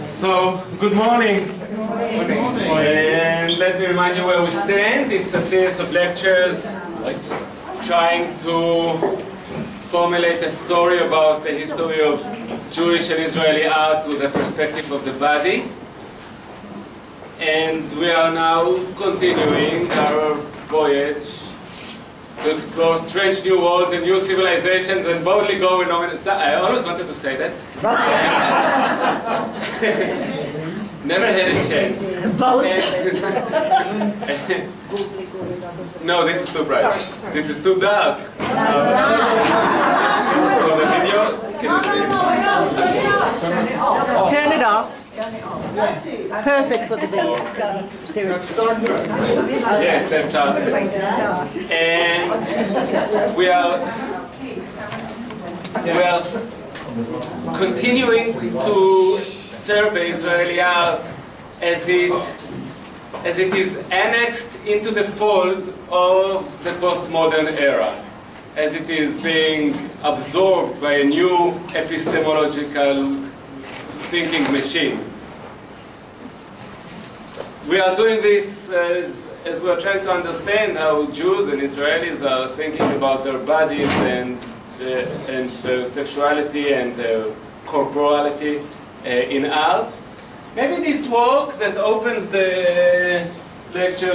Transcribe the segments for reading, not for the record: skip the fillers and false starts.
So, good morning. Good morning. And let me remind you where we stand. It's a series of lectures trying to formulate a story about the history of Jewish and Israeli art with the perspective of the body. And we are now continuing our voyage to explore strange new worlds and new civilizations and boldly go in. I always wanted to say that. Never had a chance. No, this is too bright. This is too dark. For the video, can you see it? Turn it off. Perfect for the video. Yes, that's how. And we are continuing to survey Israeli art as it is annexed into the fold of the postmodern era, as it is being absorbed by a new epistemological thinking machine. We are doing this as we are trying to understand how Jews and Israelis are thinking about their bodies and their sexuality and their corporality in art. Maybe this work that opens the lecture,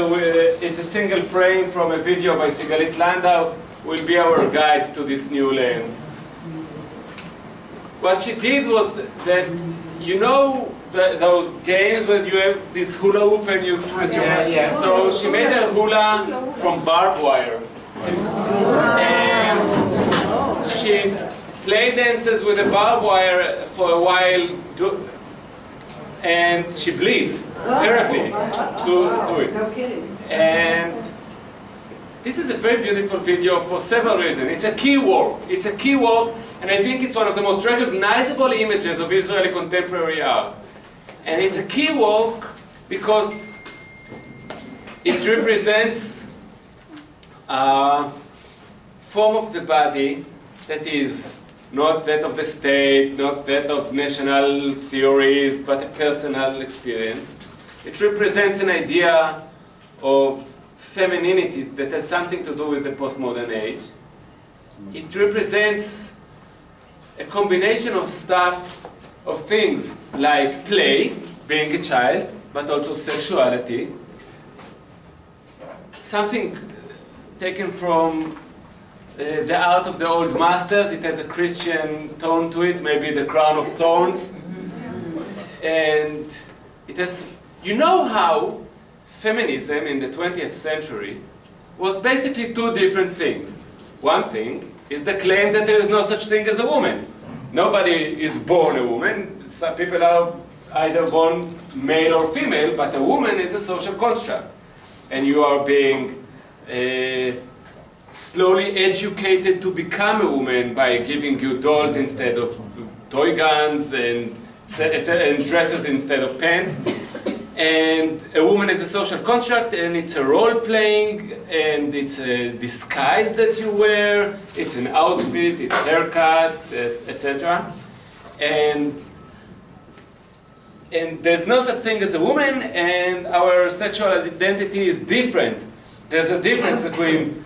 it's a single frame from a video by Sigalit Landau, will be our guide to this new land. What she did was that, you know, those games where you have this hula hoop and you twist your hand. Yeah. So she made a hula from barbed wire. And she played dances with the barbed wire for a while, and she bleeds terribly to it. No kidding. And this is a very beautiful video for several reasons. It's a key work. It's a key work, and I think it's one of the most recognizable images of Israeli contemporary art. And it's a key work because it represents a form of the body that is not that of the state, not that of national theories, but a personal experience. It represents an idea of femininity that has something to do with the postmodern age. It represents a combination of stuff, of things like play, being a child, but also sexuality. Something taken from the art of the old masters. It has a Christian tone to it, maybe the crown of thorns. And it has, you know how feminism in the 20th century was basically two different things. One thing is the claim that there is no such thing as a woman. Nobody is born a woman. Some people are either born male or female, but a woman is a social construct. And you are being slowly educated to become a woman by giving you dolls instead of toy guns and dresses instead of pants. And a woman is a social construct, and it's a role-playing, and it's a disguise that you wear, it's an outfit, it's haircuts, etc. And there's no such thing as a woman, and our sexual identity is different. There's a difference between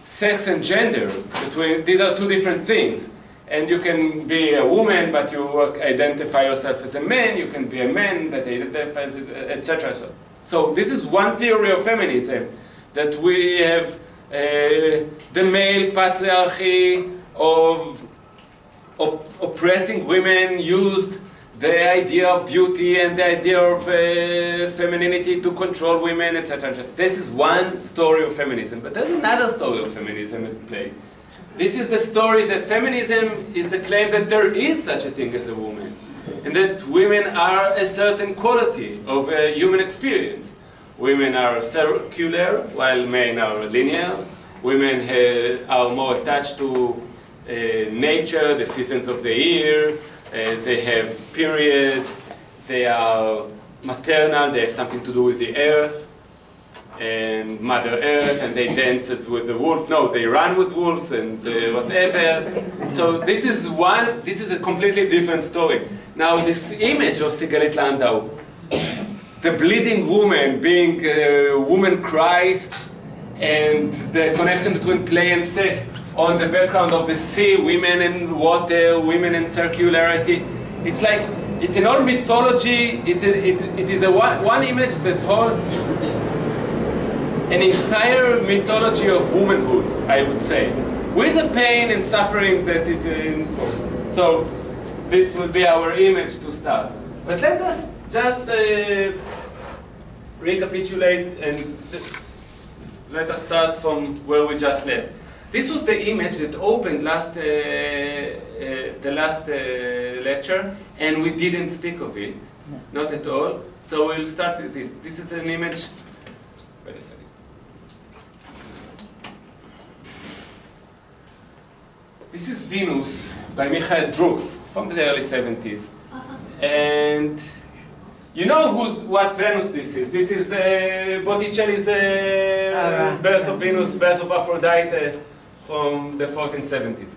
sex and gender. These are two different things. And you can be a woman, but you identify yourself as a man. You can be a man that identifies, etc. So this is one theory of feminism, that we have the male patriarchy of oppressing women used the idea of beauty and the idea of femininity to control women, etc. This is one story of feminism, but there's another story of feminism at play. This is the story that feminism is the claim that there is such a thing as a woman, and that women are a certain quality of a human experience. Women are circular, while men are linear. Women are more attached to nature, the seasons of the year. They have periods. They are maternal. They have something to do with the earth. and Mother Earth, and they dances with the wolf. No, they run with wolves and whatever. So this is a completely different story. Now this image of Sigalit Landau, the bleeding woman being a woman Christ, and the connection between play and sex on the background of the sea, women and water, women and circularity. It's like, it's in all mythology, it is one image that holds an entire mythology of womanhood, I would say, with the pain and suffering that it involves. So this will be our image to start. But let us just recapitulate and let us start from where we just left. This was the image that opened the last lecture, and we didn't speak of it, not at all. So we'll start with this. This is an image. Wait a second. This is Venus by Michael Druks from the early 70s. And you know what Venus this is. This is Botticelli's Birth of Venus, Birth of Aphrodite from the 1470s.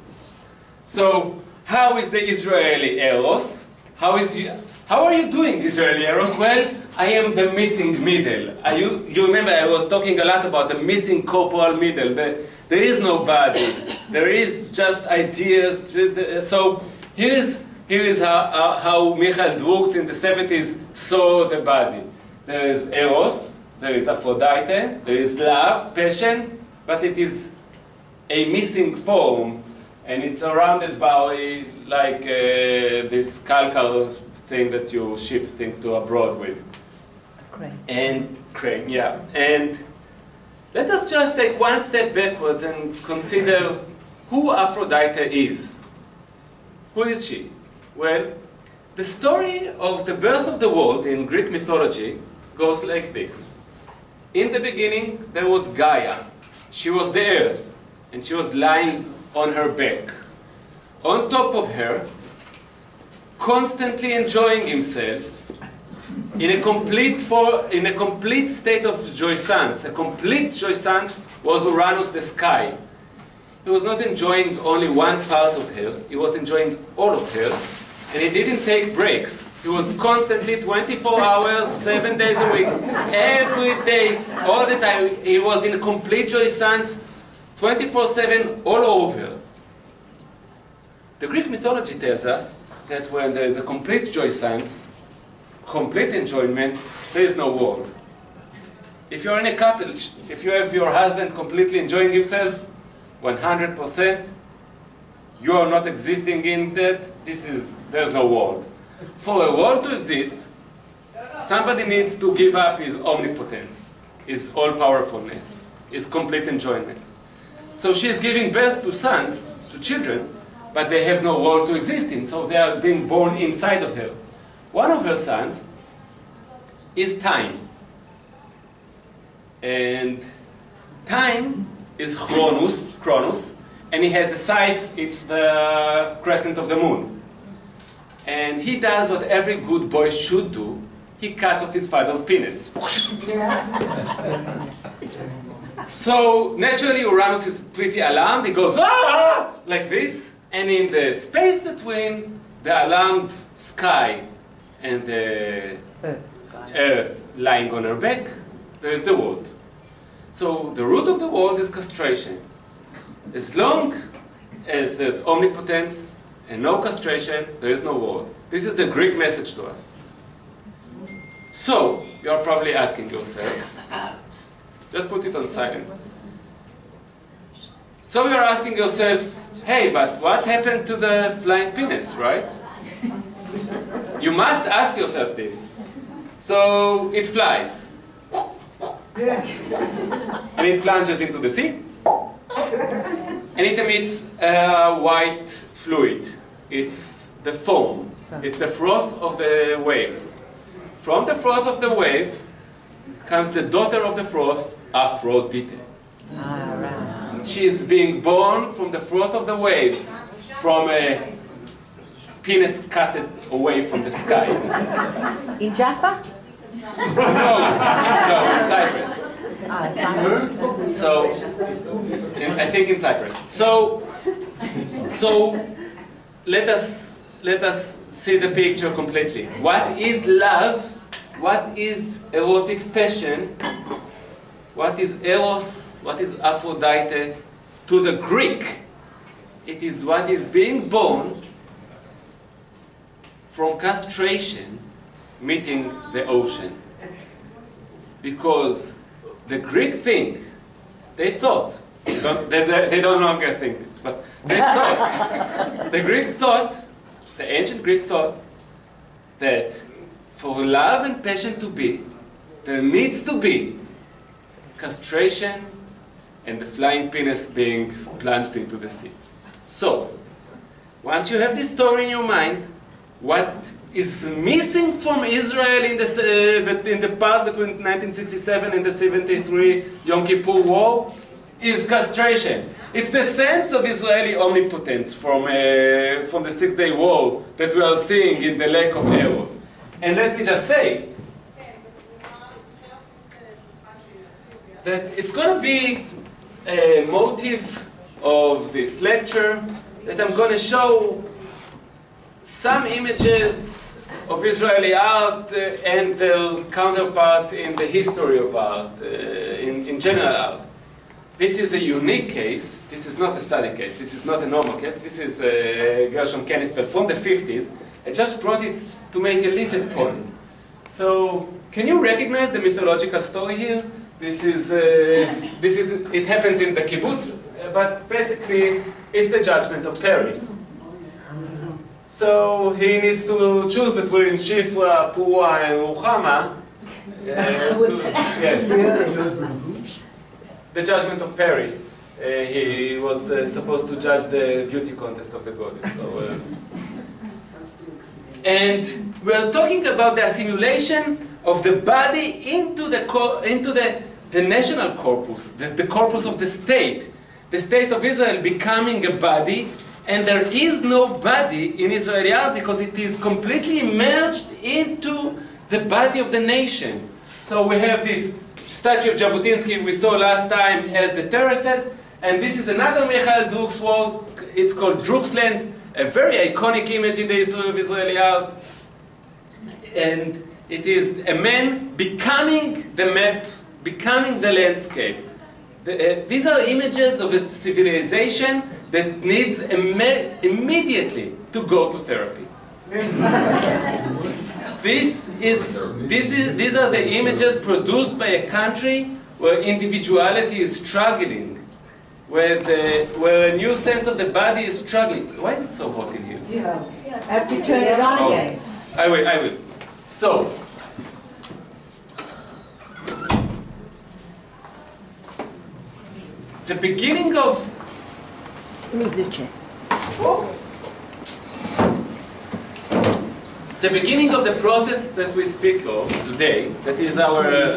So, how is the Israeli Eros? How are you doing, Israeli Eros? Well, I am the missing middle. You remember I was talking a lot about the missing corporal middle. There is no body. There is just ideas. So here is how Michael Druks in the 70s saw the body. There is Eros, there is Aphrodite, there is love, passion, but it is a missing form, and it's surrounded by like this calcar thing that you ship things to abroad with. Crane. And crane, yeah. And let us just take one step backwards and consider who Aphrodite is. Who is she? Well, the story of the birth of the world in Greek mythology goes like this. In the beginning, there was Gaia. She was the earth, and she was lying on her back. On top of her, constantly enjoying himself, in a complete state of jouissance. A complete jouissance was Uranus, the sky. He was not enjoying only one part of her, he was enjoying all of her, and he didn't take breaks. He was constantly 24 hours, 7 days a week, every day, all the time. He was in complete jouissance, 24/7, all over. The Greek mythology tells us that when there is a complete jouissance, complete enjoyment, there is no world. If you're in a couple, if you have your husband completely enjoying himself, 100%, you are not existing in that, there's no world. For a world to exist, somebody needs to give up his omnipotence, his all-powerfulness, his complete enjoyment. So she's giving birth to sons, to children, but they have no world to exist in, so they are being born inside of her. One of her sons is time. And time is Chronos, and he has a scythe, it's the crescent of the moon. And he does what every good boy should do, he cuts off his father's penis. So naturally Uranus is pretty alarmed, he goes, "Ah!" like this, and in the space between the alarmed sky and the earth lying on her back, there is the world. So the root of the world is castration. As long as there's omnipotence and no castration, there is no world. This is the Greek message to us. So, you're probably asking yourself, just put it on silent. So you're asking yourself, hey, but what happened to the flying penis, right? You must ask yourself this. So it flies. And it plunges into the sea. And it emits white fluid. It's the foam. It's the froth of the waves. From the froth of the wave comes the daughter of the froth, Aphrodite. She is being born from the froth of the waves, from a penis cut away from the sky. In Jaffa? No, in Cyprus. So, I think in Cyprus. So let us see the picture completely. What is love? What is erotic passion? What is eros? What is Aphrodite? To the Greek, it is what is being born from castration meeting the ocean. Because the Greek they thought, they don't longer think this, but they thought, the ancient Greek thought that for love and passion to be, there needs to be castration and the flying penis being plunged into the sea. So, once you have this story in your mind, what is missing from Israel in the part between 1967 and the 73 Yom Kippur War is castration. It's the sense of Israeli omnipotence from the Six-Day War that we are seeing in the lack of eros. And let me just say that it's going to be a motive of this lecture that I'm going to show some images of Israeli art and their counterparts in the history of art, in general art. This is a unique case. This is not a study case. This is not a normal case. This is Gershon Kenispel from the 50s. I just brought it to make a little point. So, can you recognize the mythological story here? It happens in the kibbutz, but basically it's the judgment of Paris. So he needs to choose between Shifra, Pua, and Ruchama. Yes, the judgment of Paris. He was supposed to judge the beauty contest of the goddess. So, and we are talking about the assimilation of the body into the national corpus, the corpus of the state of Israel becoming a body, and there is no body in Israeli art because it is completely merged into the body of the nation. So we have this statue of Jabotinsky we saw last time as the terraces, and this is another Michael Druk's work. It's called Druksland, a very iconic image in the history of Israeli art. And it is a man becoming the map, becoming the landscape. These are images of a civilization that needs immediately to go to therapy. These are the images produced by a country where individuality is struggling, where a new sense of the body is struggling. Why is it so hot in here? Yeah. I have to turn it on again. I will. So, the beginning of Move the chair. The beginning of the process that we speak of today, that is our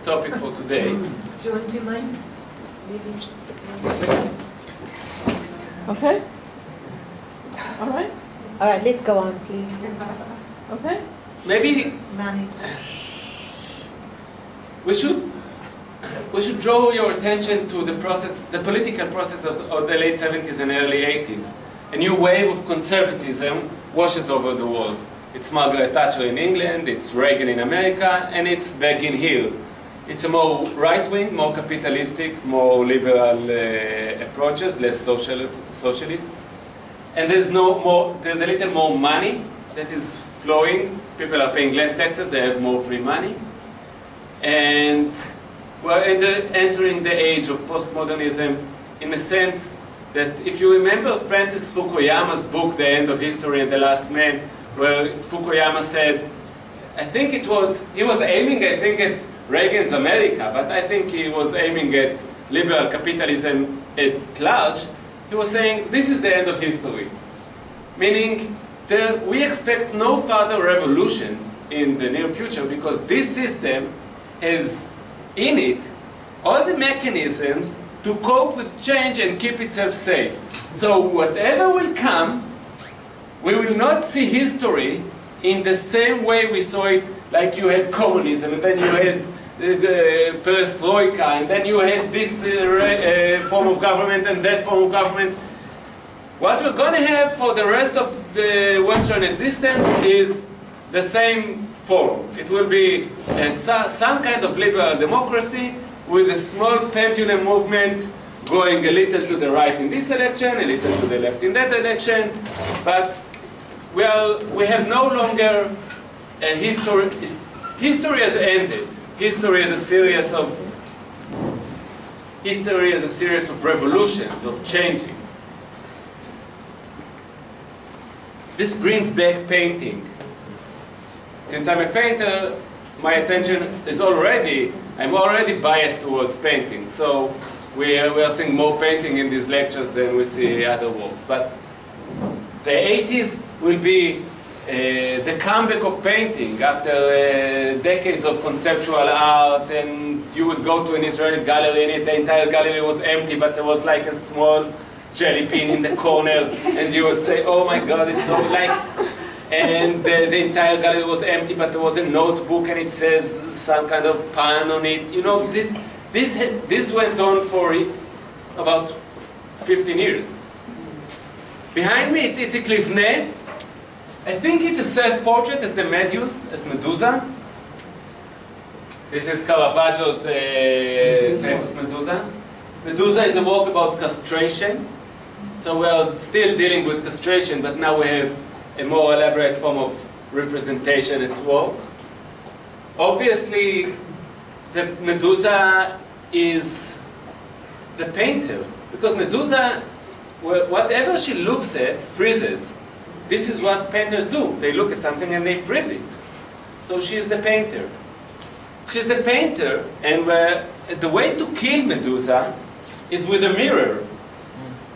topic for today. Do you want to mind? Okay. All right. All right. Let's go on, please. Okay. Maybe manage. We should draw your attention to the process, the political process of the late 70s and early 80s. A new wave of conservatism washes over the world. It's Margaret Thatcher in England, it's Reagan in America, and it's Begin here. It's a more right-wing, more capitalistic, more liberal approaches, less socialist. And there's a little more money that is flowing. People are paying less taxes, they have more free money. And we're entering the age of postmodernism in the sense that if you remember Francis Fukuyama's book, The End of History and the Last Man, where Fukuyama said, he was aiming, at Reagan's America, but I think he was aiming at liberal capitalism at large. He was saying, this is the end of history. Meaning, we expect no further revolutions in the near future because this system has in it all the mechanisms to cope with change and keep itself safe. So whatever will come, we will not see history in the same way we saw it, like you had communism and then you had perestroika, and then you had this form of government and that form of government. What we're going to have for the rest of Western existence is the same form. It will be some kind of liberal democracy with a small pendulum movement going a little to the right in this election, a little to the left in that election, but we have no longer a history. History has ended. History is a series of revolutions, of changing. This brings back painting. Since I'm a painter, my attention is I'm already biased towards painting. So we are seeing more painting in these lectures than we see other works. But the 80s will be the comeback of painting after decades of conceptual art, and you would go to an Israeli gallery and the entire gallery was empty, but there was like a small jelly bean in the corner, and you would say, oh my God, it's so like, and the entire gallery was empty, but there was a notebook and it says some kind of pun on it. You know, this went on for about 15 years. Behind me, it's a Clivne. I think it's a self-portrait as the Medusa. This is Caravaggio's famous Medusa. Medusa is a work about castration. So we are still dealing with castration, but now we have a more elaborate form of representation at work. Obviously, the Medusa is the painter, because Medusa, whatever she looks at, freezes. This is what painters do. They look at something and they freeze it. So she's the painter. She's the painter, and the way to kill Medusa is with a mirror.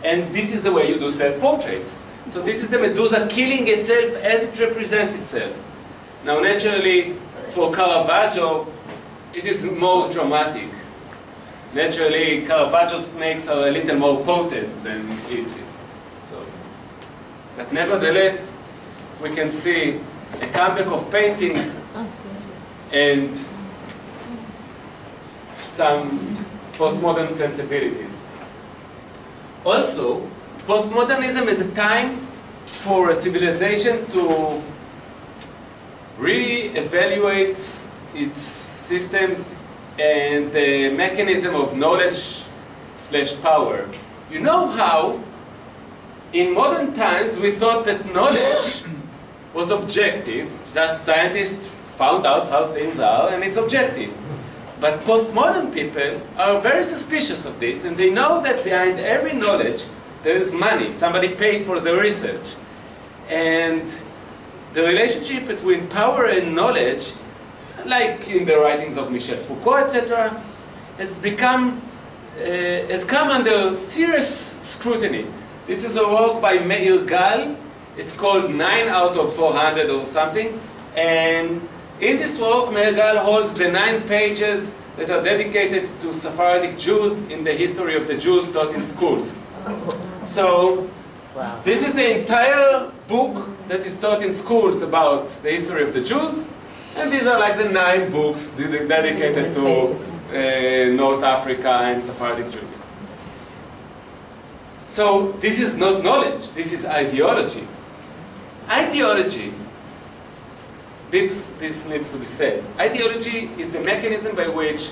And this is the way you do self-portraits. So this is the Medusa killing itself as it represents itself. Now naturally, for Caravaggio, it is more dramatic. Naturally, Caravaggio's snakes are a little more potent than Eyck. But nevertheless, we can see a comeback of painting and some postmodern sensibilities. Also, postmodernism is a time for a civilization to re-evaluate its systems and the mechanism of knowledge/power. You know how in modern times we thought that knowledge was objective, just scientists found out how things are and it's objective. But postmodern people are very suspicious of this, and they know that behind every knowledge there is money. Somebody paid for the research. And the relationship between power and knowledge, like in the writings of Michel Foucault, etc., has come under serious scrutiny. This is a work by Meir Gal. It's called 9 out of 400 or something. And in this work, Meir Gal holds the 9 pages that are dedicated to Sephardic Jews in the history of the Jews taught in schools. So, this is the entire book that is taught in schools about the history of the Jews. And these are like the 9 books dedicated to North Africa and Sephardic Jews. So this is not knowledge, this is ideology. Ideology, this needs to be said. Ideology is the mechanism by which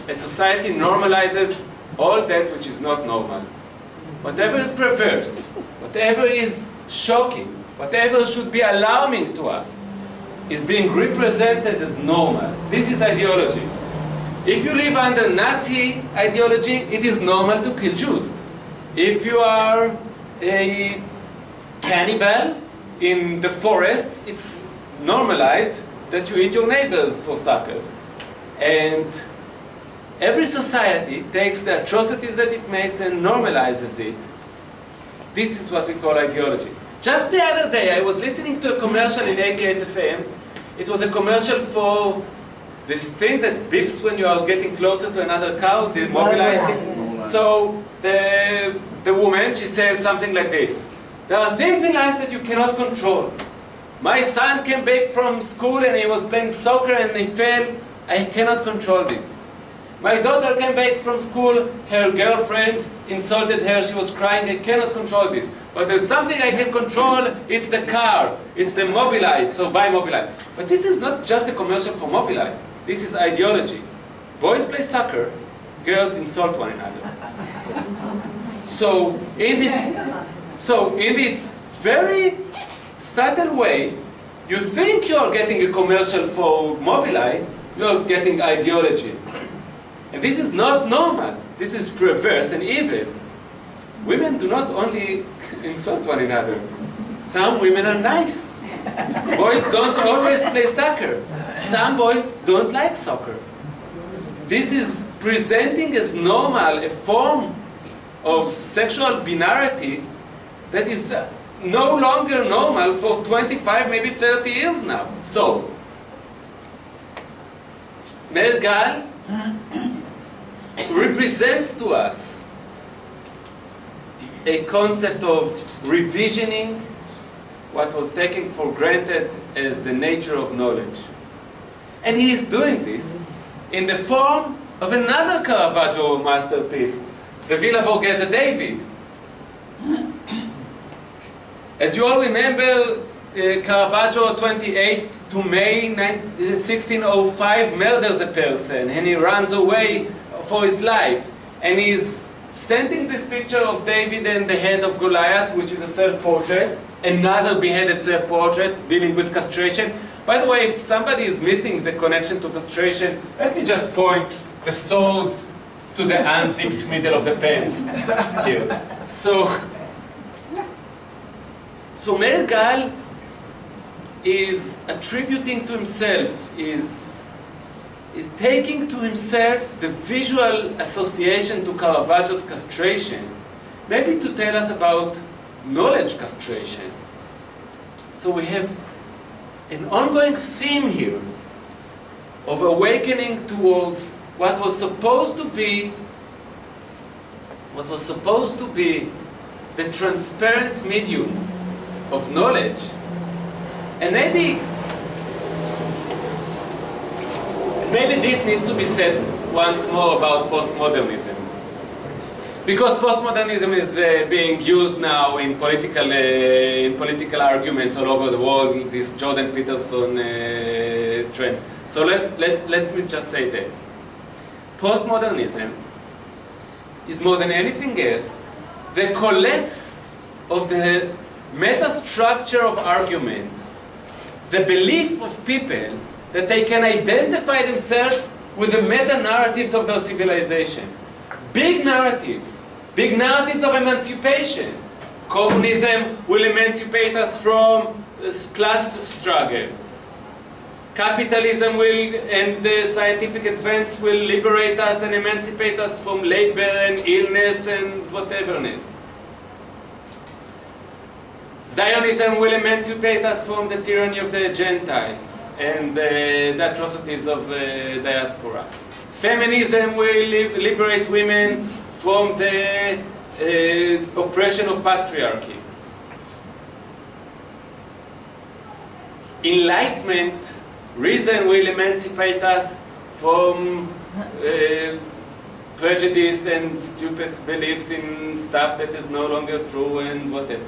a society normalizes all that which is not normal. Whatever is perverse, whatever is shocking, whatever should be alarming to us, is being represented as normal. This is ideology. If you live under Nazi ideology, it is normal to kill Jews. If you are a cannibal in the forests, it's normalized that you eat your neighbors for supper. And every society takes the atrocities that it makes and normalizes it. This is what we call ideology. Just the other day, I was listening to a commercial in 88 FM. It was a commercial for this thing that beeps when you are getting closer to another car, the Mobileye. So the woman, she says something like this: there are things in life that you cannot control. My son came back from school and he was playing soccer and he fell I cannot control this. My daughter came back from school, her girlfriends insulted her, she was crying, I cannot control this. But there's something I can control, it's the car, it's the Mobilite, so buy Mobilite. But this is not just a commercial for Mobilite, this is ideology. Boys play soccer, girls insult one another. So in this very subtle way, you think you're getting a commercial for Mobilite, you're getting ideology. And this is not normal. This is perverse and evil. Women do not only insult one another. Some women are nice. Boys don't always play soccer. Some boys don't like soccer. This is presenting as normal a form of sexual binarity that is no longer normal for 25, maybe 30 years now. So, Mergal represents to us a concept of revisioning what was taken for granted as the nature of knowledge. And he is doing this in the form of another Caravaggio masterpiece, the Villa Borghese David. As you all remember, Caravaggio, 28th to May 1605, murders a person and he runs away for his life. And he's sending this picture of David and the head of Goliath, which is a self-portrait, another beheaded self-portrait dealing with castration. By the way, if somebody is missing the connection to castration, let me just point the sword to the unzipped middle of the pants here. So Mergal is attributing to himself, is taking to himself the visual association to Caravaggio's castration, maybe to tell us about knowledge castration. So we have an ongoing theme here of awakening towards what was supposed to be the transparent medium of knowledge. And maybe this needs to be said once more about postmodernism. Because postmodernism is being used now in political arguments all over the world, this Jordan Peterson trend. So let me just say that. Postmodernism is more than anything else the collapse of the meta-structure of arguments, the belief of people that they can identify themselves with the meta-narratives of their civilization. Big narratives of emancipation. Communism will emancipate us from class struggle. Capitalism will, and the scientific advance will liberate us and emancipate us from labor and illness and whateverness. Zionism will emancipate us from the tyranny of the Gentiles and the atrocities of diaspora. Feminism will liberate women from the oppression of patriarchy. Enlightenment, reason will emancipate us from prejudice and stupid beliefs in stuff that is no longer true and whatever.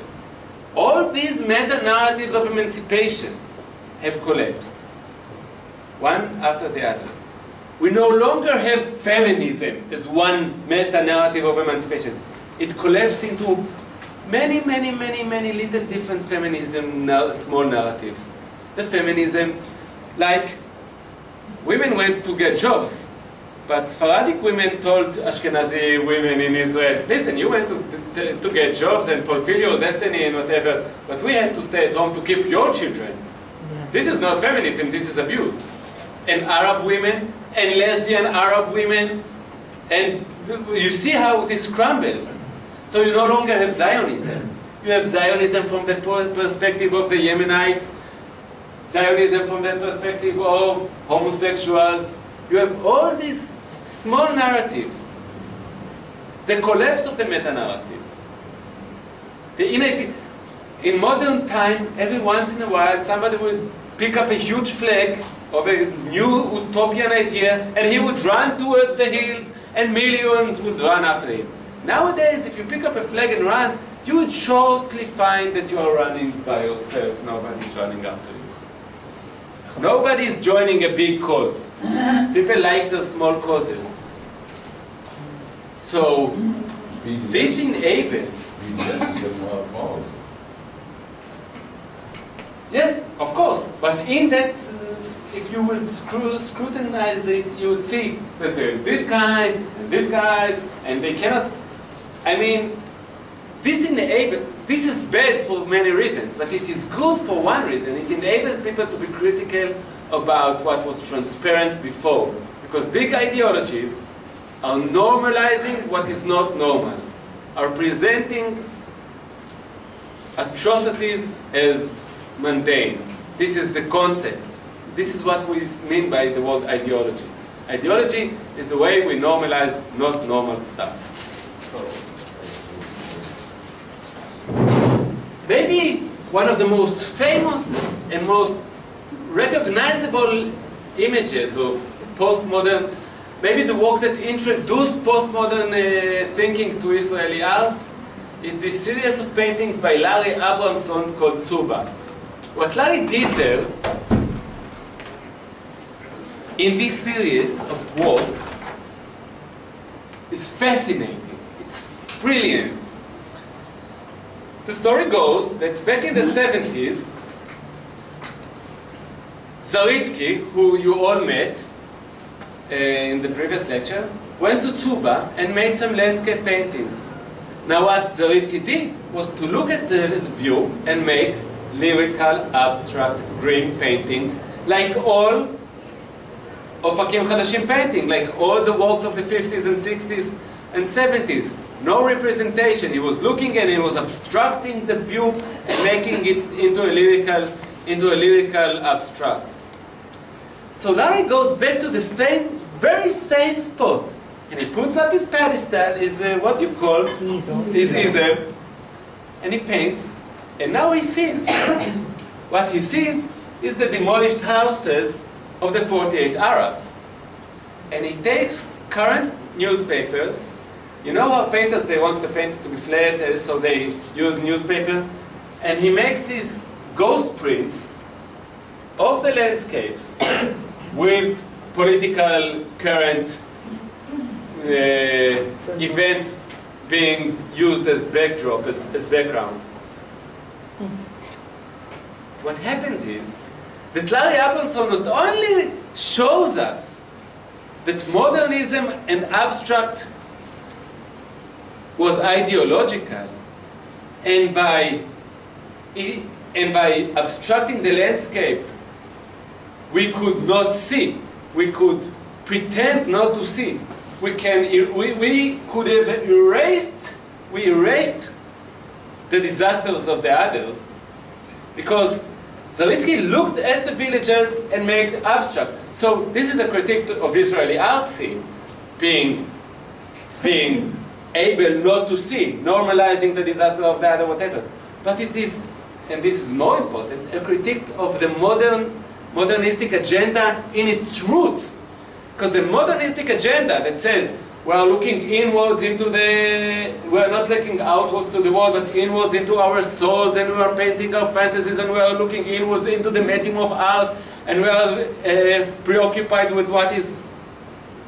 All these meta-narratives of emancipation have collapsed, one after the other. We no longer have feminism as one meta-narrative of emancipation. It collapsed into many little different feminism, small narratives. The feminism, like, women went to get jobs, but Sephardic women told Ashkenazi women in Israel, listen, you went to get jobs and fulfill your destiny and whatever, but we had to stay at home to keep your children. Yeah. This is not feminism, this is abuse. And Arab women, and lesbian Arab women, and you see how this crumbles. So you no longer have Zionism. You have Zionism from the perspective of the Yemenites, Zionism from the perspective of homosexuals. You have all these small narratives. The collapse of the meta-narratives. In modern time, every once in a while, somebody would pick up a huge flag of a new utopian idea, and he would run towards the hills, and millions would run after him. Nowadays, if you pick up a flag and run, you would shortly find that you are running by yourself. Nobody's running after you. Nobody's joining a big cause. People like the small causes. So, this enables. Yes, of course. But in that, if you would scrutinize it, you would see that there is this kind and this guys, and they cannot. I mean, this is bad for many reasons, but it is good for one reason. It enables people to be critical about what was transparent before. Because big ideologies are normalizing what is not normal, are presenting atrocities as mundane. This is the concept. This is what we mean by the word ideology. Ideology is the way we normalize not normal stuff. So, maybe one of the most famous and most recognizable images of postmodern, maybe the work that introduced postmodern thinking to Israeli art, is this series of paintings by Larry Abramson called Tzuba. What Larry did there, in this series of works, is fascinating. It's brilliant. The story goes that back in the 70s, Zaritsky, who you all met in the previous lecture, went to Tzuba and made some landscape paintings. Now what Zaritsky did was to look at the view and make lyrical, abstract, grim paintings, like all of Hakim Hadashim painting, like all the works of the 50s and 60s and 70s. No representation. He was looking and he was abstracting the view and making it into a lyrical abstract. So Larry goes back to the very same spot, and he puts up his pedestal, what you call his easel, and he paints. And now he sees. What he sees is the demolished houses of the 48 Arabs. And he takes current newspapers. You know how painters, they want the painting to be flat, so they use newspaper? And he makes these ghost prints of the landscapes with political current events being used as backdrop, as background. What happens is that Larry Abramson not only shows us that modernism and abstract was ideological, and by abstracting the landscape, we could not see. We could pretend not to see. We could have erased the disasters of the others, because Zaritsky looked at the villages and made abstract. So this is a critique of Israeli art scene, being able not to see, normalizing the disaster of the other, whatever. But it is, and this is more important, a critique of the modernistic agenda in its roots. Because the modernistic agenda that says we are looking inwards into we are not looking outwards to the world, but inwards into our souls, and we are painting our fantasies, and we are looking inwards into the medium of art, and we are preoccupied with what is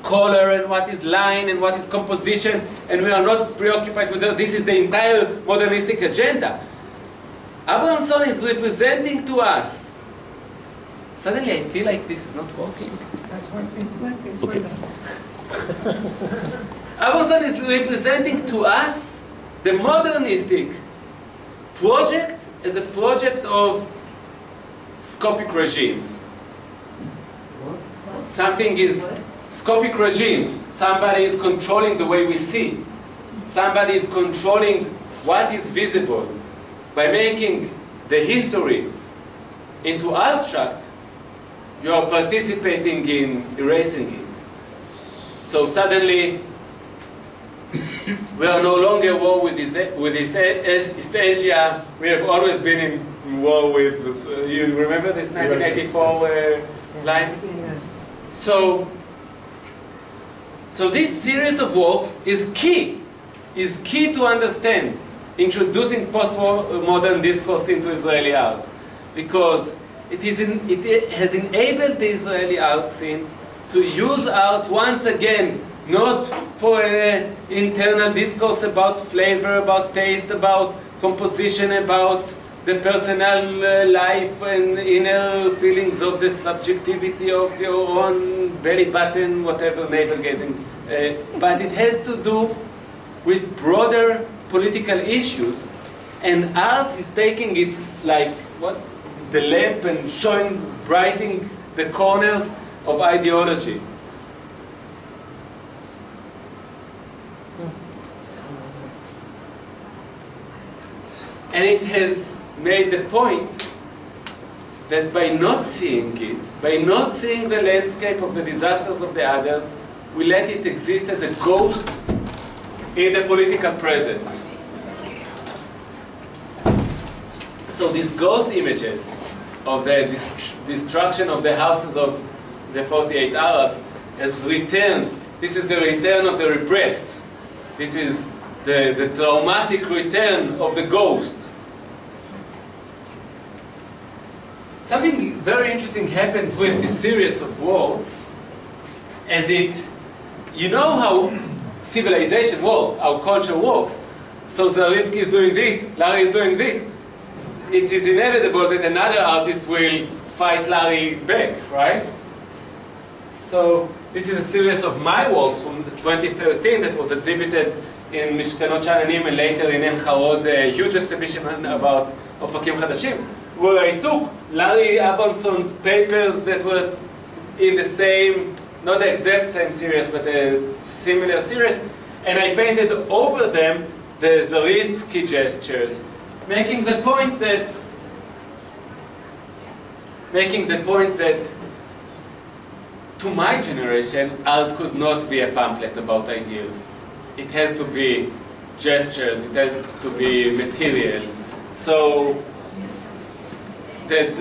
color, and what is line, and what is composition, and we are not preoccupied with this is the entire modernistic agenda. Abramson is representing to us. Suddenly I feel like this is not working. That's working. It's okay. working. Abramson is representing to us the modernistic project as a project of scopic regimes. What? Something is scopic regimes. Somebody is controlling the way we see. Somebody is controlling what is visible. By making the history into abstract, you are participating in erasing it. So suddenly, we are no longer at war with East Asia. We have always been in war with, you remember this 1984 line. So this series of works is key to understand introducing postmodern discourse into Israeli art, because it has enabled the Israeli art scene to use art once again, not for an internal discourse about flavor, about taste, about composition, about the personal life and inner feelings of the subjectivity of your own belly button, whatever, navel gazing. But it has to do with broader political issues, and art is taking its, like, the lamp and brightening the corners of ideology. And it has made the point that by not seeing it, by not seeing the landscape of the disasters of the others, we let it exist as a ghost in the political present. So these ghost images of the destruction of the houses of the 48 Arabs has returned. This is the return of the repressed. This is the traumatic return of the ghost. Something very interesting happened with this series of works, as you know how civilization works, how culture works. So Zaritsky is doing this, Larry is doing this. It is inevitable that another artist will fight Larry back, right? So this is a series of my works from 2013 that was exhibited in Mishkanot Sha'ananim and later in Ein Harod, a huge exhibition about Ofakim Chadashim, where I took Larry Abramson's papers that were in the same, not the exact same series, but a similar series, and I painted over them the Zaritsky gestures, making the point that to my generation, art could not be a pamphlet about ideas. It has to be gestures, it has to be material. So the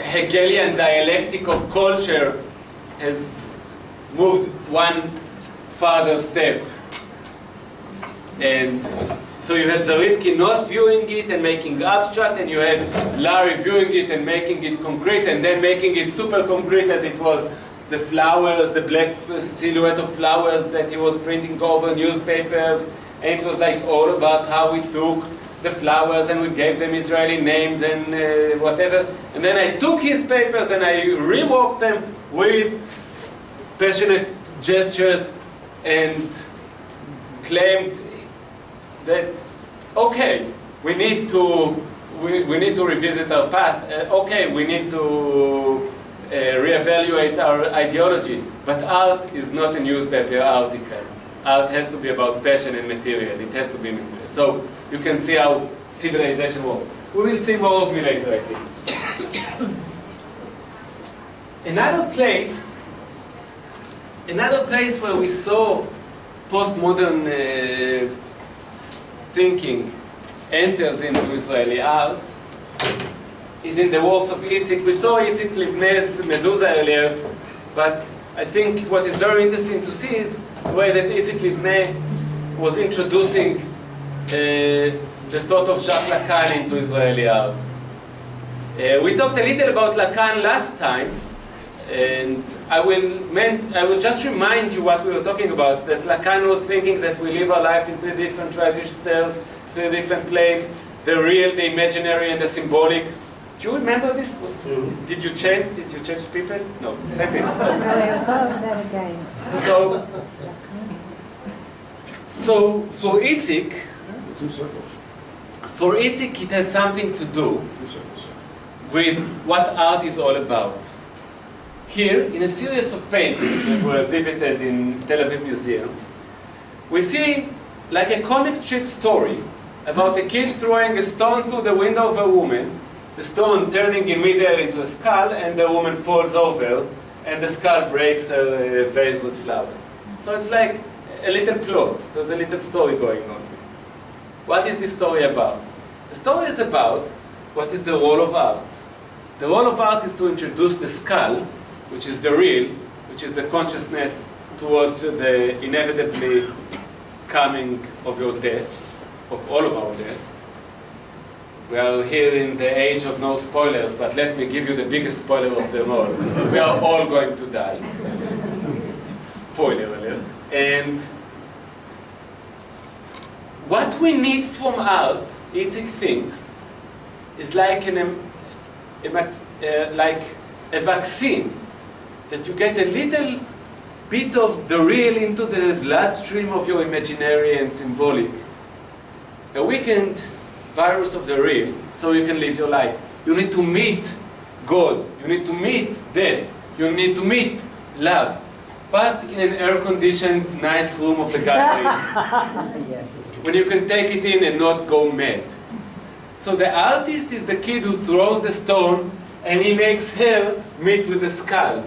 Hegelian dialectic of culture has moved one further step. And so you had Zaritsky not viewing it and making abstract, and you had Larry viewing it and making it concrete, and then making it super concrete as it was the flowers, the black silhouette of flowers that he was printing over newspapers. And it was like all about how we took the flowers and we gave them Israeli names and whatever. And then I took his papers and I reworked them with passionate gestures and claimed that, okay, we need to revisit our past. Okay, we need to reevaluate our ideology. But art is not a newspaper article. Art has to be about passion and material. It has to be material. So you can see how civilization works. We will see more of me later, I think. Another place where we saw postmodern thinking enters into Israeli art is in the works of Eyck. We saw Eyck Livne's Medusa earlier, but I think what is very interesting to see is the way that Eyck Livne was introducing the thought of Jacques Lacan into Israeli art. We talked a little about Lacan last time, and I will just remind you what we were talking about, that Lacan was thinking that we live our life in three different registers, three different planes, the real, the imaginary, and the symbolic. Do you remember this? Mm-hmm. Did you change people? No, same thing. So for Eyck, it has something to do with what art is all about. Here, in a series of paintings that were exhibited in Tel Aviv Museum, we see like a comic strip story about a kid throwing a stone through the window of a woman, the stone turning in midair into a skull, and the woman falls over, and the skull breaks her vase with flowers. So it's like a little plot. There's a little story going on. What is this story about? The story is about what is the role of art. The role of art is to introduce the skull which is the real, which is the consciousness towards the inevitably coming of your death, of all of our death. We are here in the age of no spoilers, but let me give you the biggest spoiler of them all. We are all going to die. Spoiler alert. And what we need from art, Eyck thinks, is like like a vaccine, that you get a little bit of the real into the bloodstream of your imaginary and symbolic. A weakened virus of the real, so you can live your life. You need to meet God. You need to meet death. You need to meet love. But in an air-conditioned, nice room of the gallery. When you can take it in and not go mad. So the artist is the kid who throws the stone and he makes her meet with the skull.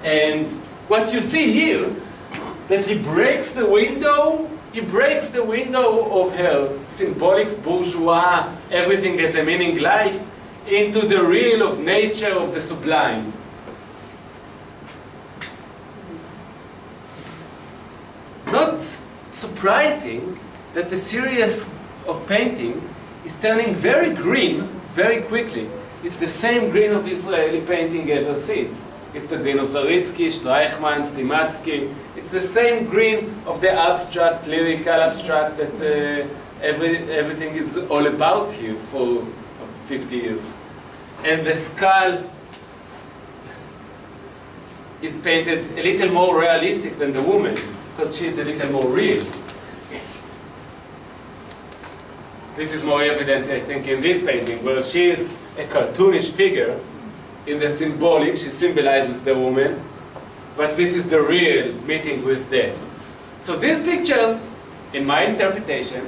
And what you see here, that he breaks the window of her symbolic bourgeois, everything has a meaning life, into the real of nature, of the sublime. Not surprising that the series of painting is turning very green very quickly. It's the same green of Israeli painting ever since. It's the green of Zaritsky, Streichmann, Stimatsky. It's the same green of the abstract, lyrical abstract that everything is all about here for 50 years. And the skull is painted a little more realistic than the woman, because she's a little more real. This is more evident, I think, in this painting, where she is a cartoonish figure. In the symbolic, she symbolizes the woman, but this is the real meeting with death. So these pictures, in my interpretation,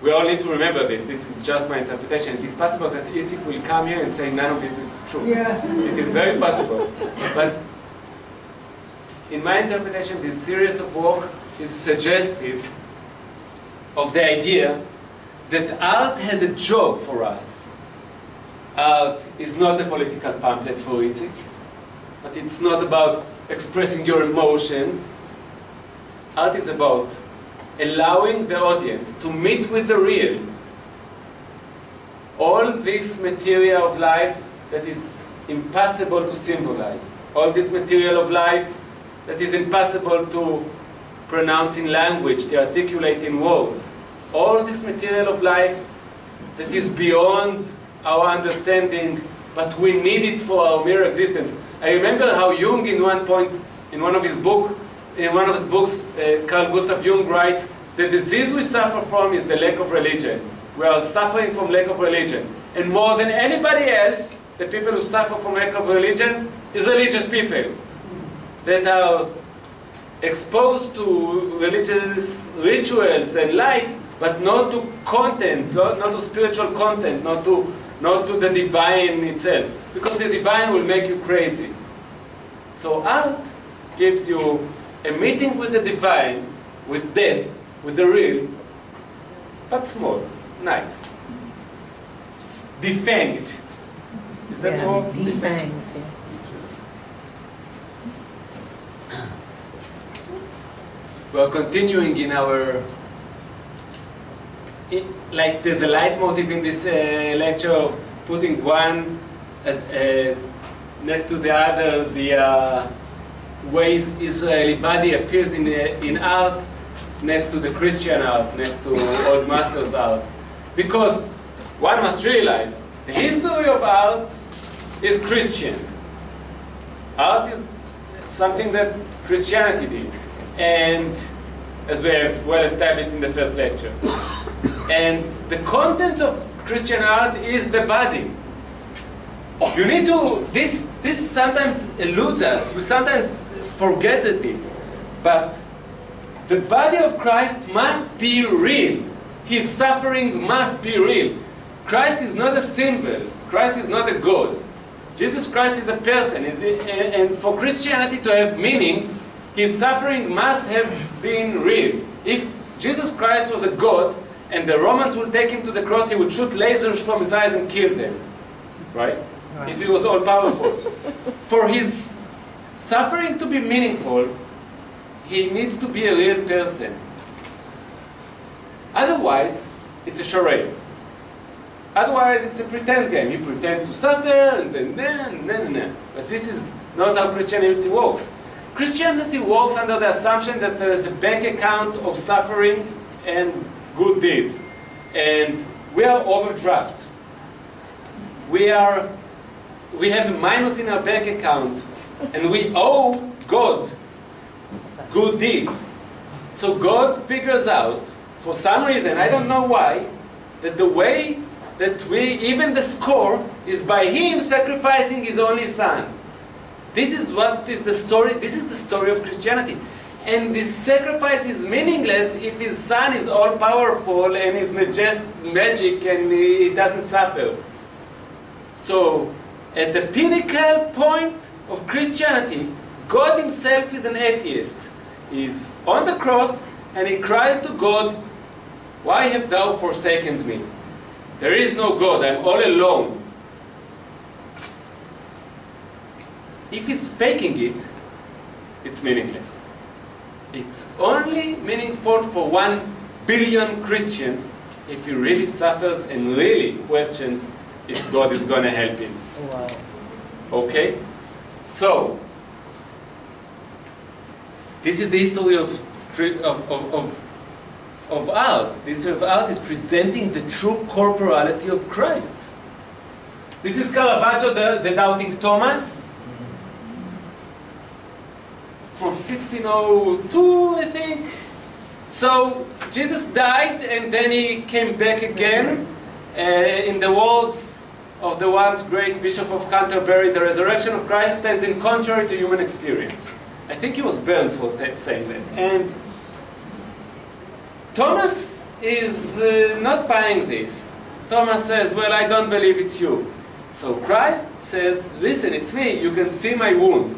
we all need to remember this. This is just my interpretation. It is possible that Eyck will come here and say none of it is true. Yeah. It is very possible. But in my interpretation, this series of work is suggestive of the idea that art has a job for us. Art is not a political pamphlet for Eyck, but it's not about expressing your emotions. Art is about allowing the audience to meet with the real. All this material of life that is impossible to symbolize. All this material of life that is impossible to pronounce in language, to articulate in words. All this material of life that is beyond our understanding, but we need it for our mere existence. I remember how Jung, in one point, in one of his books, Carl Gustav Jung writes, the disease we suffer from is the lack of religion. We are suffering from lack of religion. And more than anybody else, the people who suffer from lack of religion is religious people that are exposed to religious rituals and life, but not to content, not to spiritual content, not to the divine itself. Because the divine will make you crazy. So art gives you a meeting with the divine, with death, with the real, but small, nice. Defanged. Is that more? Defanged. We are continuing in our, like there's a leitmotif in this lecture of putting one next to the other, the ways Israeli body appears in art, next to the Christian art, next to Old Masters art. Because one must realize, the history of art is Christian. Art is something that Christianity did. And as we have well established in the first lecture. And the content of Christian art is the body. You need to, this sometimes eludes us. We sometimes forget this. But the body of Christ must be real. His suffering must be real. Christ is not a symbol. Christ is not a God. Jesus Christ is a person. And for Christianity to have meaning, his suffering must have been real. If Jesus Christ was a God, and the Romans would take him to the cross, he would shoot lasers from his eyes and kill them. Right? If he was all-powerful. for his suffering to be meaningful, he needs to be a real person. Otherwise, it's a charade. Otherwise, it's a pretend game. He pretends to suffer, and then. But this is not how Christianity works. Christianity works under the assumption that there is a bank account of suffering and good deeds. And we are overdraft. We have a minus in our bank account, and we owe God good deeds. So God figures out, for some reason, I don't know why, that the way that even the score is by him sacrificing his only son. This is what is the story. This is the story of Christianity. And this sacrifice is meaningless if his son is all powerful and is magic and he doesn't suffer. So, at the pinnacle point of Christianity, God himself is an atheist. He's on the cross and he cries to God, "Why have thou forsaken me? There is no God, I'm all alone." If he's faking it, it's meaningless. It's only meaningful for 1 billion Christians if he really suffers and really questions if God is going to help him. Wow. Okay? So, this is the history of art. The history of art is presenting the true corporality of Christ. This is Caravaggio, the Doubting Thomas, from 1602, I think. So Jesus died and then he came back again. In the words of the once great Bishop of Canterbury, the resurrection of Christ stands in contrary to human experience. I think he was burned for saying that. And Thomas is not buying this. Thomas says, "Well, I don't believe it's you." So Christ says, "Listen, it's me. You can see my wound."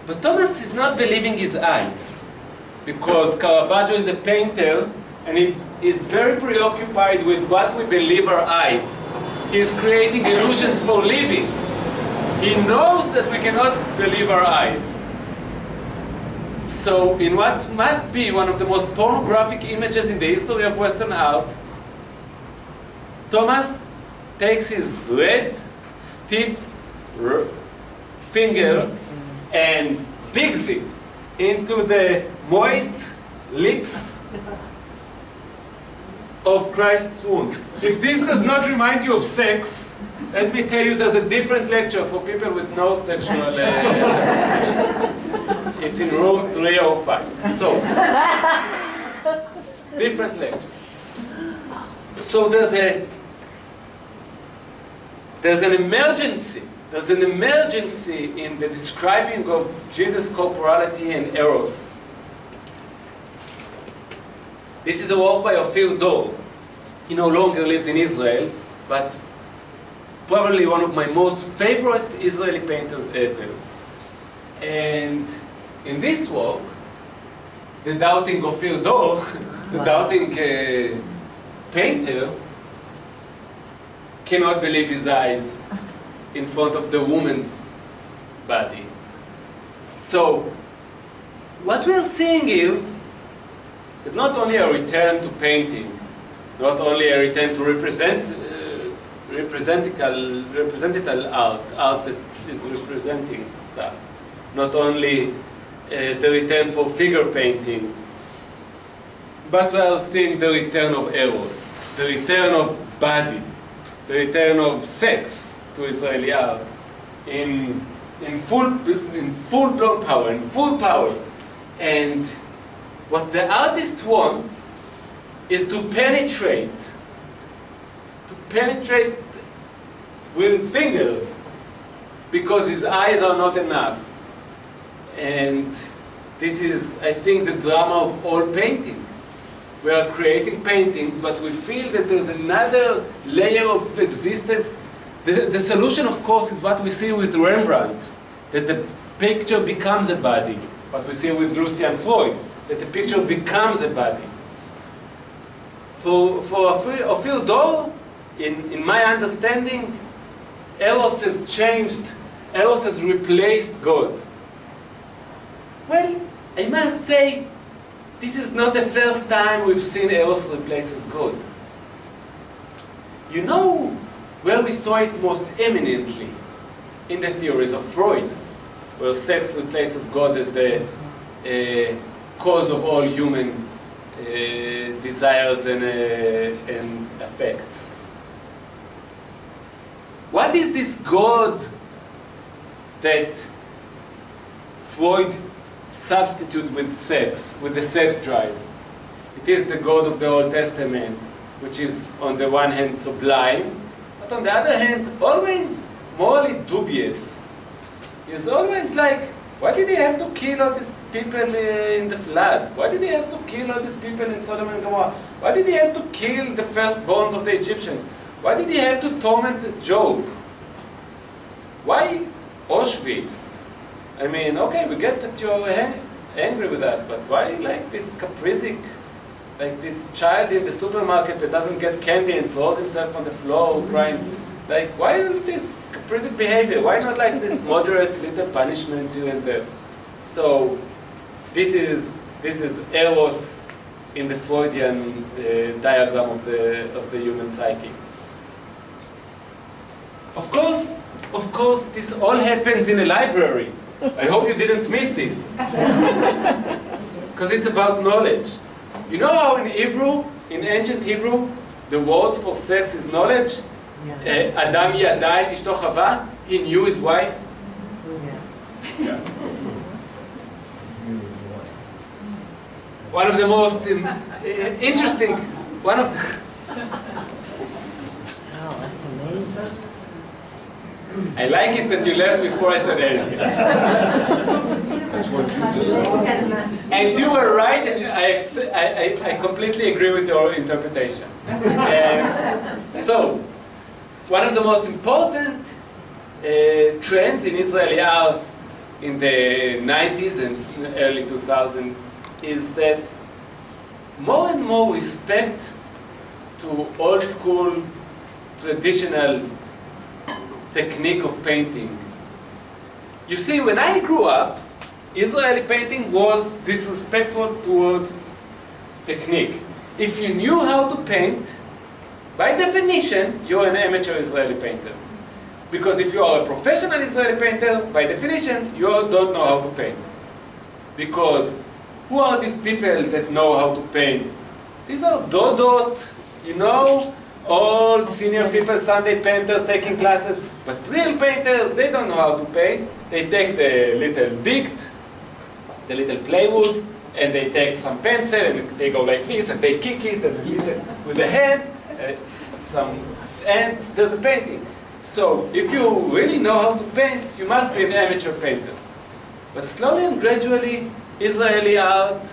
But Thomas is not believing his eyes, because Caravaggio is a painter and he is very preoccupied with what we believe our eyes. He is creating illusions for living. He knows that we cannot believe our eyes. So in what must be one of the most pornographic images in the history of Western art, Thomas takes his red, stiff finger and digs it into the moist lips of Christ's wound. If this does not remind you of sex, let me tell you there's a different lecture for people with no sexual associations. It's in room 305. So, different lecture. So there's an emergency. There's an emergency in the describing of Jesus' corporality and eros. This is a work by Ophir Dor. He no longer lives in Israel, but probably one of my most favorite Israeli painters ever. And in this work, the doubting Ophir Dor, the doubting painter, cannot believe his eyes in front of the woman's body. So, what we are seeing here is not only a return to painting, not only a return to representational art that is representing stuff, not only the return for figure painting, but we are seeing the return of eros, the return of body, the return of sex to Israeli art in full-blown power, in full power. And what the artist wants is to penetrate with his finger, because his eyes are not enough. And this is, I think, the drama of all painting. We are creating paintings, but we feel that there's another layer of existence. The solution, of course, is what we see with Rembrandt, that the picture becomes a body. What we see with Lucian Freud, that the picture becomes a body. For Ophir Dor, in my understanding, Eros has changed, Eros has replaced God. Well, I must say, this is not the first time we've seen Eros replaces God. You know where we saw it most eminently? In the theories of Freud, where sex replaces God as the cause of all human desires and affects. What is this God that Freud substituted with sex, with the sex drive? It is the God of the Old Testament, which is on the one hand sublime, but on the other hand always morally dubious. He's always like, why did he have to kill all these people in the flood? Why did he have to kill all these people in Sodom and Gomorrah? Why did he have to kill the firstborns of the Egyptians? Why did he have to torment Job? Why Auschwitz? I mean, okay, we get that you're angry with us, but why like this capricic, like this child in the supermarket that doesn't get candy and throws himself on the floor crying? Like, why this capricic behavior? Why not like this moderate little punishments here and there? So, this is Eros in the Freudian diagram of the human psyche. Of course, this all happens in a library. I hope you didn't miss this, because it's about knowledge. You know how in Hebrew, in ancient Hebrew, the word for sex is knowledge? Adam yada et ishto Chava, he knew his wife. Yes. One of the most interesting, one of the... Oh, that's amazing. I like it that you left before I said anything. And you were right, and I completely agree with your interpretation. So, one of the most important trends in Israeli art in the 90s and early 2000s is that more and more respect to old school, traditional technique of painting. You see, when I grew up, Israeli painting was disrespectful towards technique. If you knew how to paint, by definition, you're an amateur Israeli painter. Because if you are a professional Israeli painter, by definition, you don't know how to paint. Because who are these people that know how to paint? These are Dodot, you know, all senior people, Sunday painters taking classes. But real painters, they don't know how to paint. They take the little dict, the little plywood, and they take some pencil, and they go like this, and they kick it, and hit it with the hand, and there's a painting. So, if you really know how to paint, you must be an amateur painter. But slowly and gradually, Israeli art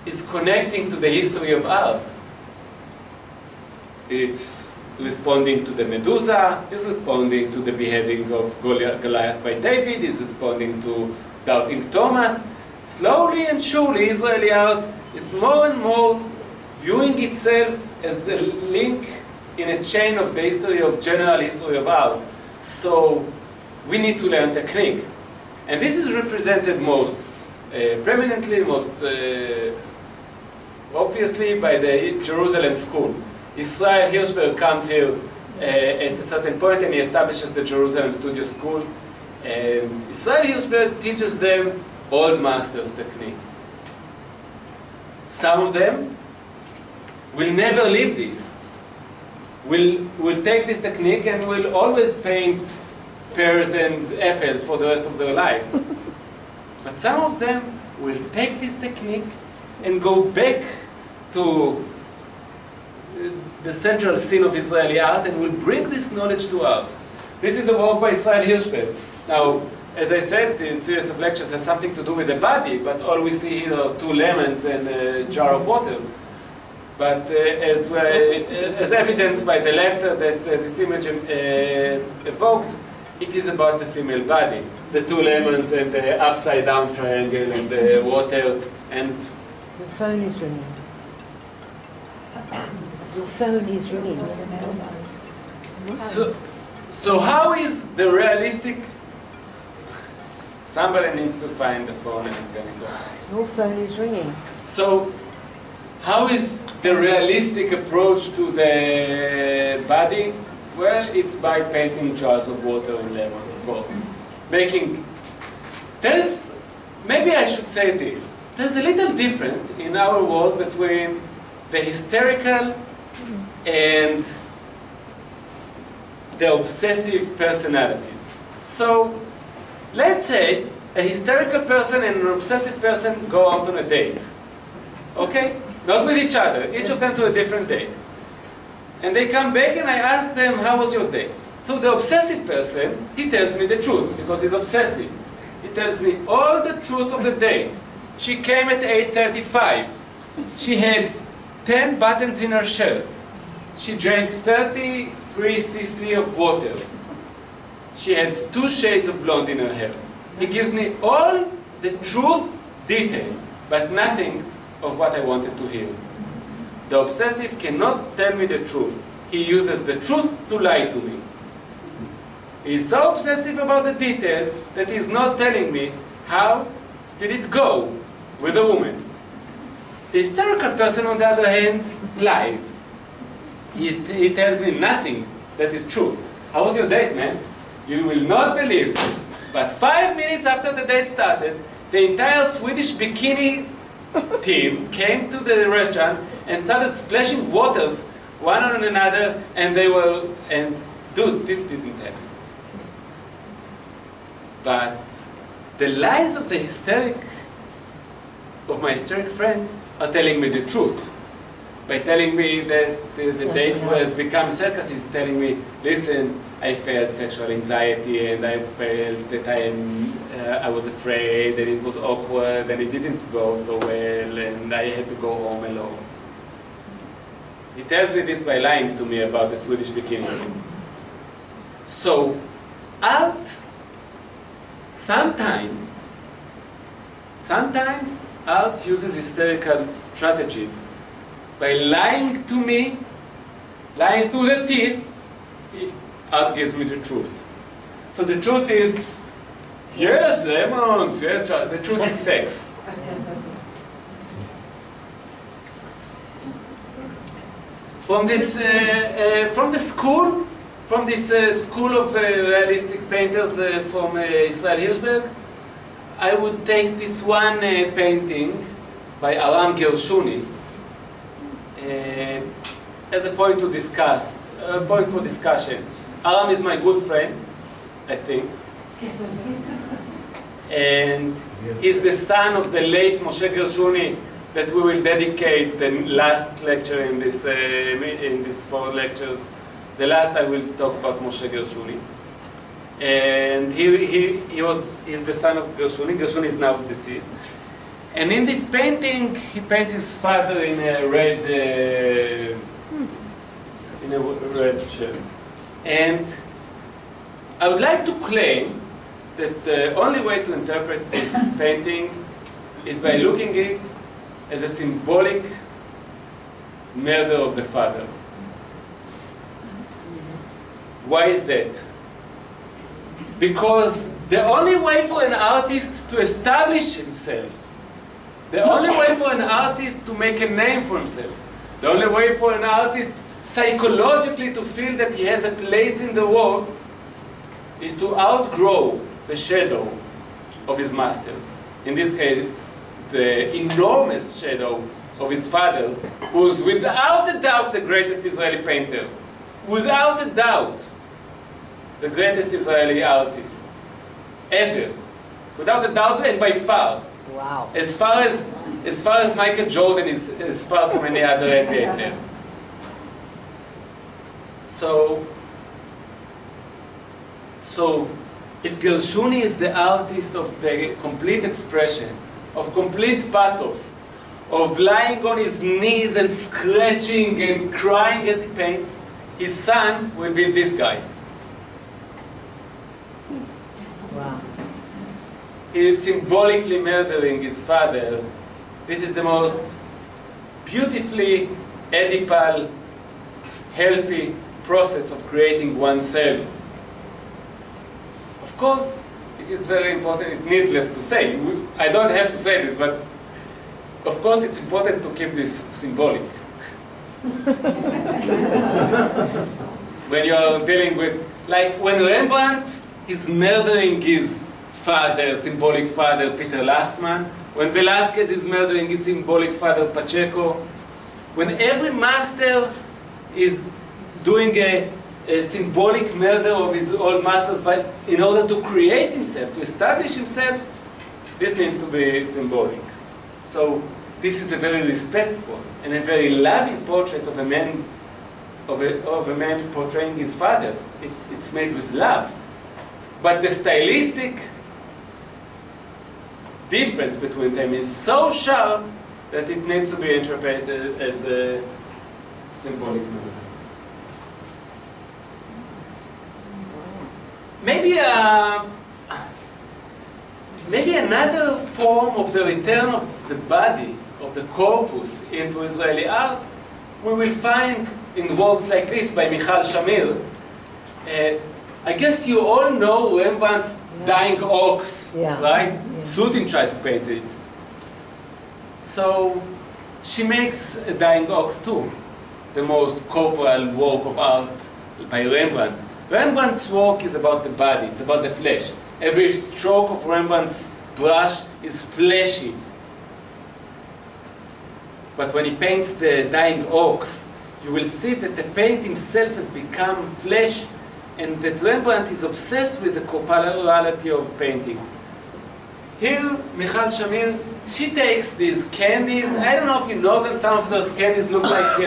is connecting to the history of art. It's responding to the Medusa, it's responding to the beheading of Goliath by David, it's responding to Doubting Thomas. Slowly and surely, Israeli art is more and more viewing itself as a link in a chain of the history of general history of art. So we need to learn technique. And this is represented most prominently, most obviously by the Jerusalem school. Israel Hirschfeld comes here at a certain point and he establishes the Jerusalem Studio School. And Israel Hirschfeld teaches them old masters technique. Some of them will never leave this. Will take this technique and will always paint pears and apples for the rest of their lives. But some of them will take this technique and go back to the central scene of Israeli art and will bring this knowledge to art. This is a work by Israel Hirschfeld. Now, as I said, the series of lectures has something to do with the body, but all we see here are 2 lemons and a jar of water. But as evidenced by the laughter that this image evoked, it is about the female body. The 2 lemons and the upside down triangle and the water and... Your phone is ringing. Your phone is ringing. So how is the realistic... Somebody needs to find the phone and turn it off. Your phone is ringing. So how is the realistic approach to the body? Well, it's by painting jars of water in lemon, of course. Maybe I should say this. There's a little difference in our world between the hysterical and the obsessive personalities. So, let's say a hysterical person and an obsessive person go out on a date. Okay? Not with each other, each of them to a different date. And they come back and I ask them, how was your date? So the obsessive person, he tells me the truth because he's obsessive. He tells me all the truth of the date. She came at 8:35. She had 10 buttons in her shirt. She drank 33 cc of water. She had 2 shades of blonde in her hair. He gives me all the truth detail, but nothing of what I wanted to hear. The obsessive cannot tell me the truth. He uses the truth to lie to me. He's so obsessive about the details that he's not telling me how did it go with a woman. The hysterical person, on the other hand, lies. He tells me nothing that is true. How was your date, man? You will not believe this. But 5 minutes after the date started, the entire Swedish bikini team came to the restaurant and started splashing waters one on another, and dude, this didn't happen. But the lies of my hysteric friends are telling me the truth. By telling me that the date has become circus, he's telling me, listen, I felt sexual anxiety and I felt that I was afraid and it was awkward and it didn't go so well and I had to go home alone. He tells me this by lying to me about the Swedish bikini. So, art, sometimes art uses hysterical strategies. By lying to me, lying through the teeth, art gives me the truth. So the truth is, yes, lemons, yes, the truth is sex. From this school of realistic painters from Israel Hirschfeld, I would take this one painting by Aram Gershuni as a point to discuss, a point for discussion. Aram is my good friend, I think, and he's the son of the late Moshe Gershuni that we will dedicate the last lecture in this 4 lectures. The last I will talk about Moshe Gershuni, and he's the son of Gershuni. Gershuni is now deceased. And in this painting, he paints his father in a red shirt. And I would like to claim that the only way to interpret this painting is by looking at it as a symbolic murder of the father. Why is that? Because the only way for an artist to establish himself, the only way for an artist to make a name for himself, the only way for an artist psychologically to feel that he has a place in the world is to outgrow the shadow of his masters. In this case, the enormous shadow of his father, who is without a doubt the greatest Israeli painter, without a doubt the greatest Israeli artist ever, without a doubt and by far. Wow. As far as Michael Jordan is as far from any other NBA player. So if Gershuni is the artist of the complete expression, of complete pathos, of lying on his knees and scratching and crying as he paints, his son will be this guy. Wow. He is symbolically murdering his father. This is the most beautifully Oedipal, healthy process of creating oneself course, it is very important, it needless to say. I don't have to say this, but of course it's important to keep this symbolic. When you are dealing with, like when Rembrandt is murdering his father, symbolic father, Peter Lastman, when Velázquez is murdering his symbolic father, Pacheco, when every master is doing a symbolic murder of his old masters in order to create himself, to establish himself, this needs to be symbolic. So this is a very respectful and a very loving portrait of a man, of a man portraying his father. It's made with love. But the stylistic difference between them is so sharp that it needs to be interpreted as a symbolic murder. Maybe another form of the return of the body, of the corpus into Israeli art, we will find in works like this by Michal Shamir. I guess you all know Rembrandt's Dying Ox, right? Yeah. Sutin tried to paint it. So she makes a Dying Ox too, the most corporal work of art by Rembrandt. Rembrandt's work is about the body, it's about the flesh. Every stroke of Rembrandt's brush is fleshy. But when he paints the Dying Ox, you will see that the paint himself has become flesh, and that Rembrandt is obsessed with the corporality of painting. Here, Michal Shamir, she takes these candies. I don't know if you know them. Some of those candies look like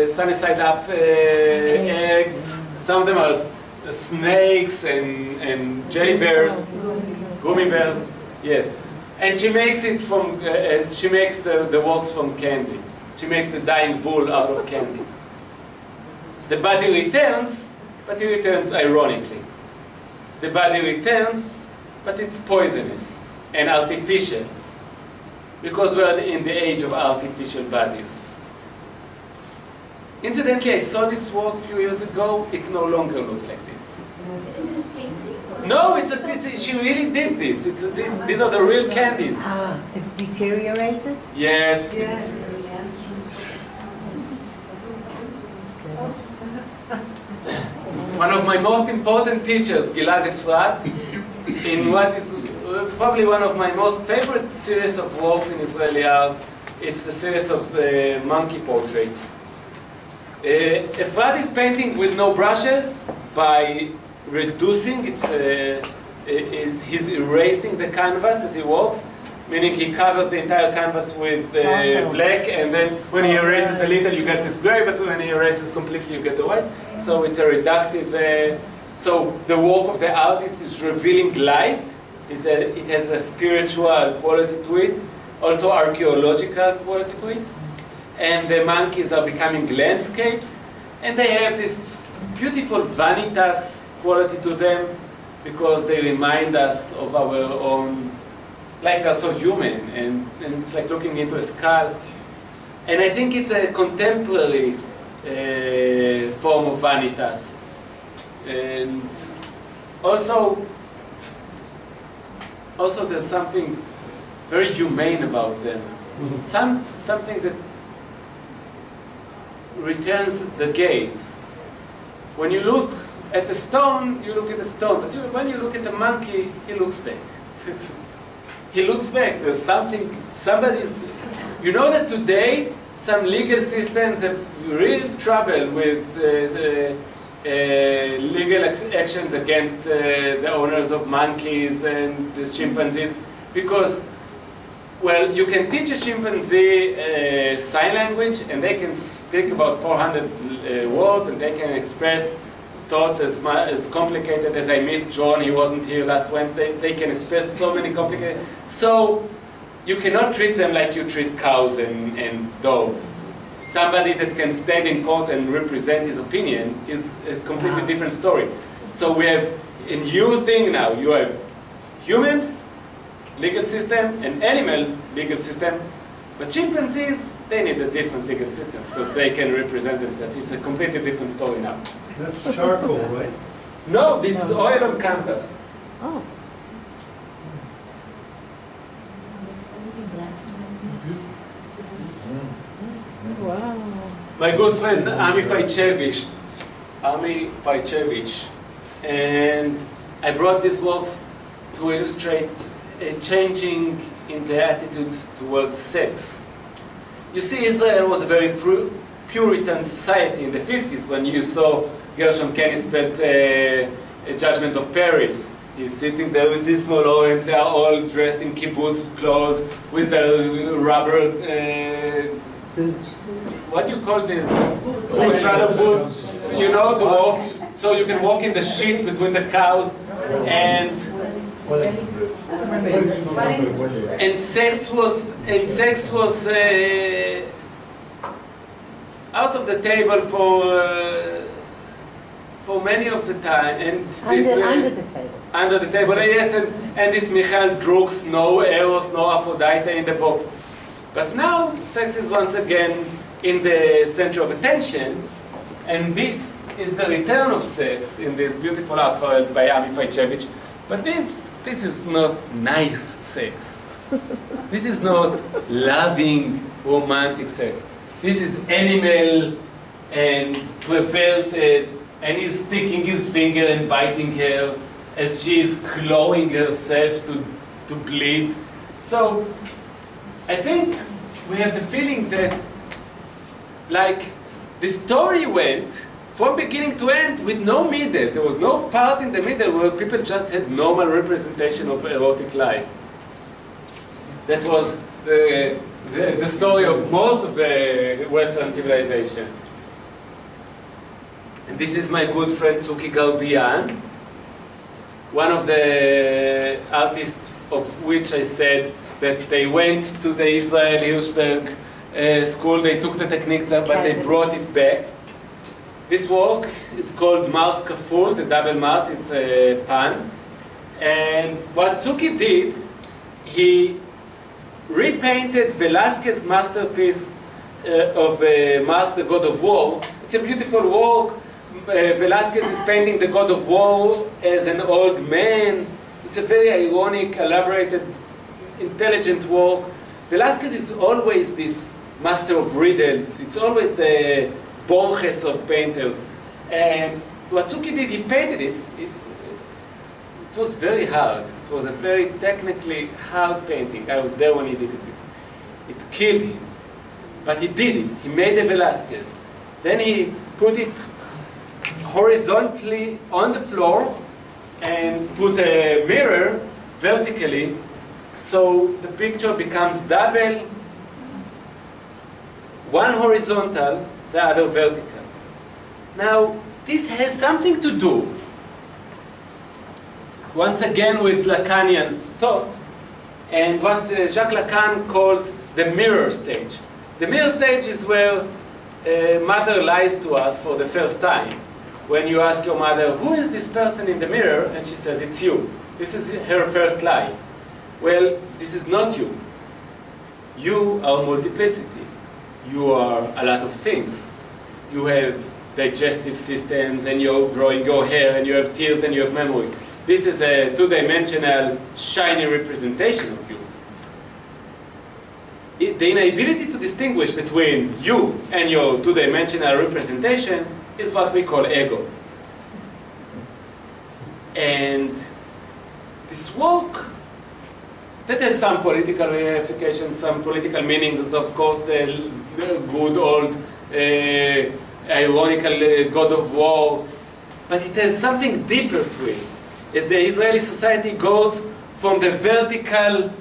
sunny side up egg. Some of them are snakes and jelly bears, gummy bears. Yes, and she makes it from. She makes the works from candy. She makes the dying bull out of candy. The body returns, but it returns ironically. The body returns, but it's poisonous and artificial, because we're in the age of artificial bodies. Incidentally, I saw this work a few years ago. It no longer looks like this. Is it a painting? No, she really did this. These are the real candies. It deteriorated? Yes. Yeah. One of my most important teachers, Gilad Efrat, in what is probably one of my most favorite series of works in Israeli art, it's the series of monkey portraits. Efrat is painting with no brushes by reducing, he's erasing the canvas as he walks, meaning he covers the entire canvas with black, and then when he erases a little you get this gray, but when he erases completely you get the white. So it's a reductive, so the work of the artist is revealing light. It has a spiritual quality to it, also archaeological quality to it. And the monkeys are becoming landscapes, and they have this beautiful vanitas quality to them, because they remind us of our own, like they're so human, and it's like looking into a skull. And I think it's a contemporary form of vanitas. And also there's something very humane about them. Something that returns the gaze. When you look at the stone, you look at the stone, but when you look at the monkey, he looks back. He looks back. There's something, you know that today some legal systems have real trouble with legal actions against the owners of monkeys and the chimpanzees, because, well, you can teach a chimpanzee sign language, and they can speak about 400 words, and they can express thoughts as complicated as I missed John, he wasn't here last Wednesday. They can express so many complicated. So you cannot treat them like you treat cows and dogs. Somebody that can stand in court and represent his opinion is a completely different story. So we have a new thing now. You have humans, legal system, and animal legal system. But chimpanzees, they need a different legal system because they can represent themselves. It's a completely different story now. That's charcoal, right? No, this is oil on canvas. Oh. Wow. My good friend Ami Fajchevich, and I brought these works to illustrate a changing in the attitudes towards sex. You see, Israel was a very Puritan society in the 50s when you saw Gershom Kennispel's Judgment of Paris. He's sitting there with this small orange, they are all dressed in kibbutz clothes with their rubber, what do you call this? Boots, rather boots, you know, to walk, so you can walk in the shit between the cows, and sex was out of the table for many of the time, and this Under the table. Under the table, yes, and this Michael Druks, no Eros, no Aphrodite in the box. But now sex is once again in the center of attention, and this is the return of sex in these beautiful aquarels by Ami Fajchevich. But this is not nice sex. This is not loving, romantic sex. This is animal and perverted, and he's sticking his finger and biting her as she is clawing herself to bleed. So I think we have the feeling that, like, the story went from beginning to end with no middle. There was no part in the middle where people just had normal representation of erotic life. That was the story of most of the Western civilization. And this is my good friend Suki Garbian, one of the artists of which I said that they went to the Israel Hirschfeld school, they took the technique there, but they brought it back. This work is called Mars Kaful, the double Mars, it's a pun. And what Suki did, he repainted Velázquez's masterpiece of Mars, the God of War. It's a beautiful work. Velázquez is painting the God of War as an old man. It's a very ironic, elaborated, intelligent work. Velázquez is always this master of riddles. It's always the Borges of painters. And what Suki did, he painted it. It was very hard. It was a very technically hard painting. I was there when he did it. It killed him. But he did it. He made a Velázquez. Then he put it horizontally on the floor and put a mirror vertically, so the picture becomes double, one horizontal, the other vertical. Now, this has something to do, once again, with Lacanian thought, and what Jacques Lacan calls the mirror stage. The mirror stage is where mother lies to us for the first time. When you ask your mother, who is this person in the mirror? And she says, it's you. This is her first lie. Well, this is not you. You are multiplicity. You are a lot of things. You have digestive systems, and you're growing your hair, and you have tears, and you have memory. This is a two-dimensional, shiny representation of you. The inability to distinguish between you and your two-dimensional representation is what we call ego. And this work, that has some political ramifications, some political meanings, of course, the good old ironical God of War, but it has something deeper to it. As the Israeli society goes from the vertical,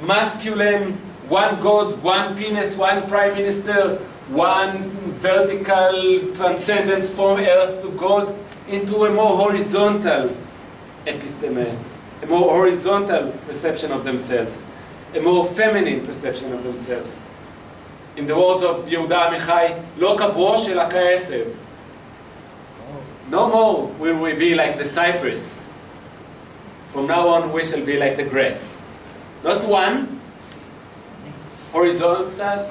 masculine, one God, one penis, one prime minister, one vertical transcendence from earth to God, into a more horizontal episteme, a more horizontal perception of themselves, a more feminine perception of themselves. In the words of Yehuda Amichai, לא כברוש אלא כעשב. No more will we be like the cypress. From now on we shall be like the grass. Not one horizontal,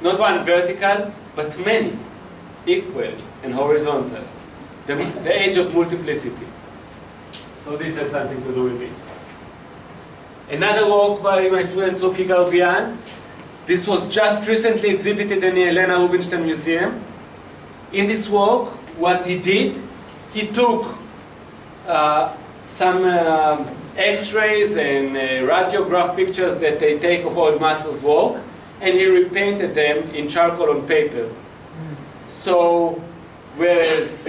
not one vertical, but many, equal and horizontal. The age of multiplicity. So this has something to do with this. Another work by my friend Tzuki Garbian. This was just recently exhibited in the Helena Rubinstein Museum. In this work, what he did, he took some X-rays and radiograph pictures that they take of old masters' work, and he repainted them in charcoal on paper. So, whereas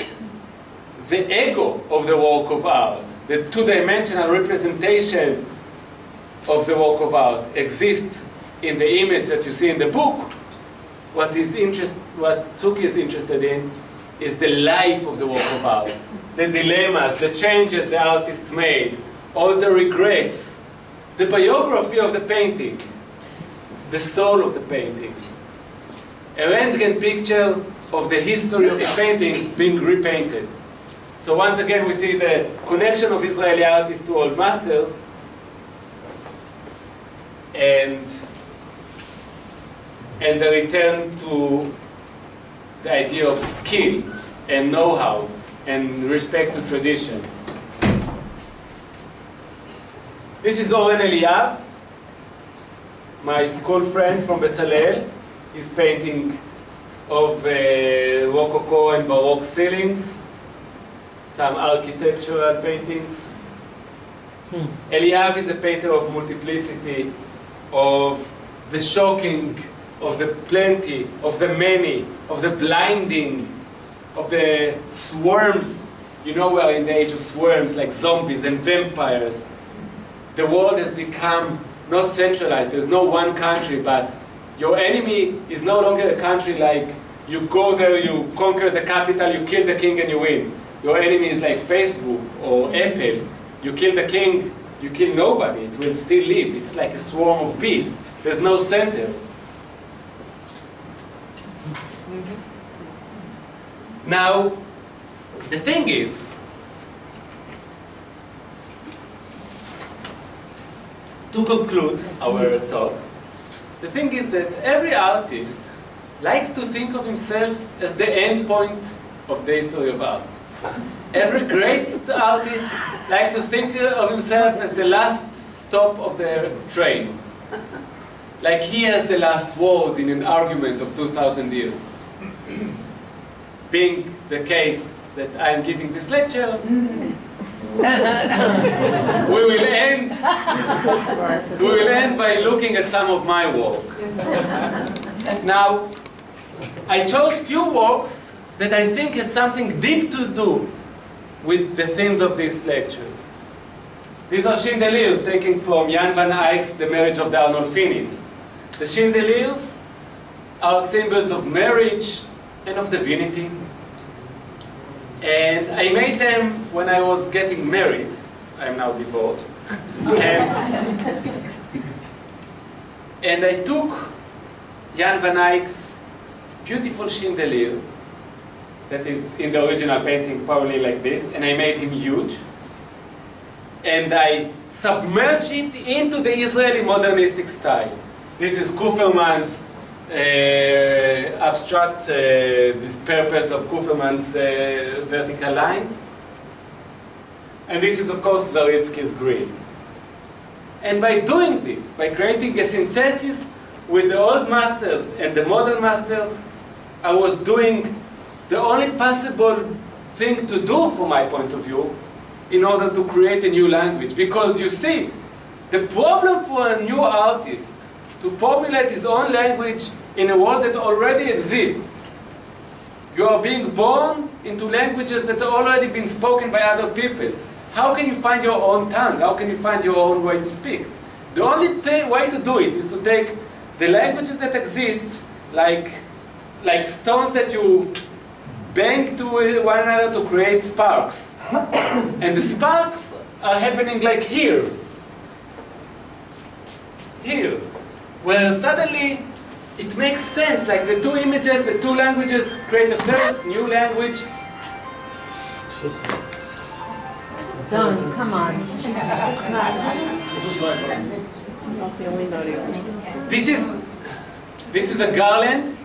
the ego of the work of art, the two-dimensional representation of the work of art exists in the image that you see in the book, what Tzuki is interested in is the life of the work of art, the dilemmas, the changes the artist made, all the regrets, the biography of the painting, the soul of the painting. A Röntgen picture of the history of the painting being repainted. So once again we see the connection of Israeli artists to old masters, and the return to the idea of skill and know-how and respect to tradition. This is Oren Eliav, my school friend from Bezalel. He's painting of Rococo and Baroque ceilings, some architectural paintings. Eliav is a painter of multiplicity, of the shocking, of the plenty, of the many, of the blinding, of the swarms. You know, we are in the age of swarms, like zombies and vampires. The world has become not centralized. There's no one country, but your enemy is no longer a country like you go there, you conquer the capital, you kill the king and you win. Your enemy is like Facebook or Apple. You kill the king, you kill nobody. It will still live. It's like a swarm of bees. There's no center. Now, the thing is, to conclude our talk, the thing is that every artist likes to think of himself as the end point of the history of art. Every great artist likes to think of himself as the last stop of their train. Like he has the last word in an argument of 2,000 years. Being the case that I am giving this lecture, we will end by looking at some of my work. Now, I chose few works that I think has something deep to do with the themes of these lectures. These are chandeliers taken from Jan van Eyck's The Marriage of the Arnolfinis. The chandeliers are symbols of marriage and of divinity. And I made them when I was getting married. I'm now divorced. And I took Jan van Eyck's beautiful chandelier, that is in the original painting probably like this, and I made him huge. And I submerged it into the Israeli modernistic style. This is Kufferman's abstract, these purples of Kufferman's vertical lines. And this is, of course, Zaritsky's green. And by doing this, by creating a synthesis with the old masters and the modern masters, I was doing the only possible thing to do from my point of view in order to create a new language. Because you see, the problem for a new artist to formulate his own language in a world that already exists. You are being born into languages that have already been spoken by other people. How can you find your own tongue? How can you find your own way to speak? The only way to do it is to take the languages that exist, like stones that you bang to one another to create sparks. And the sparks are happening like here. Here. Where suddenly it makes sense, like the two images, the two languages create a third new language. Don, come on. This is a garland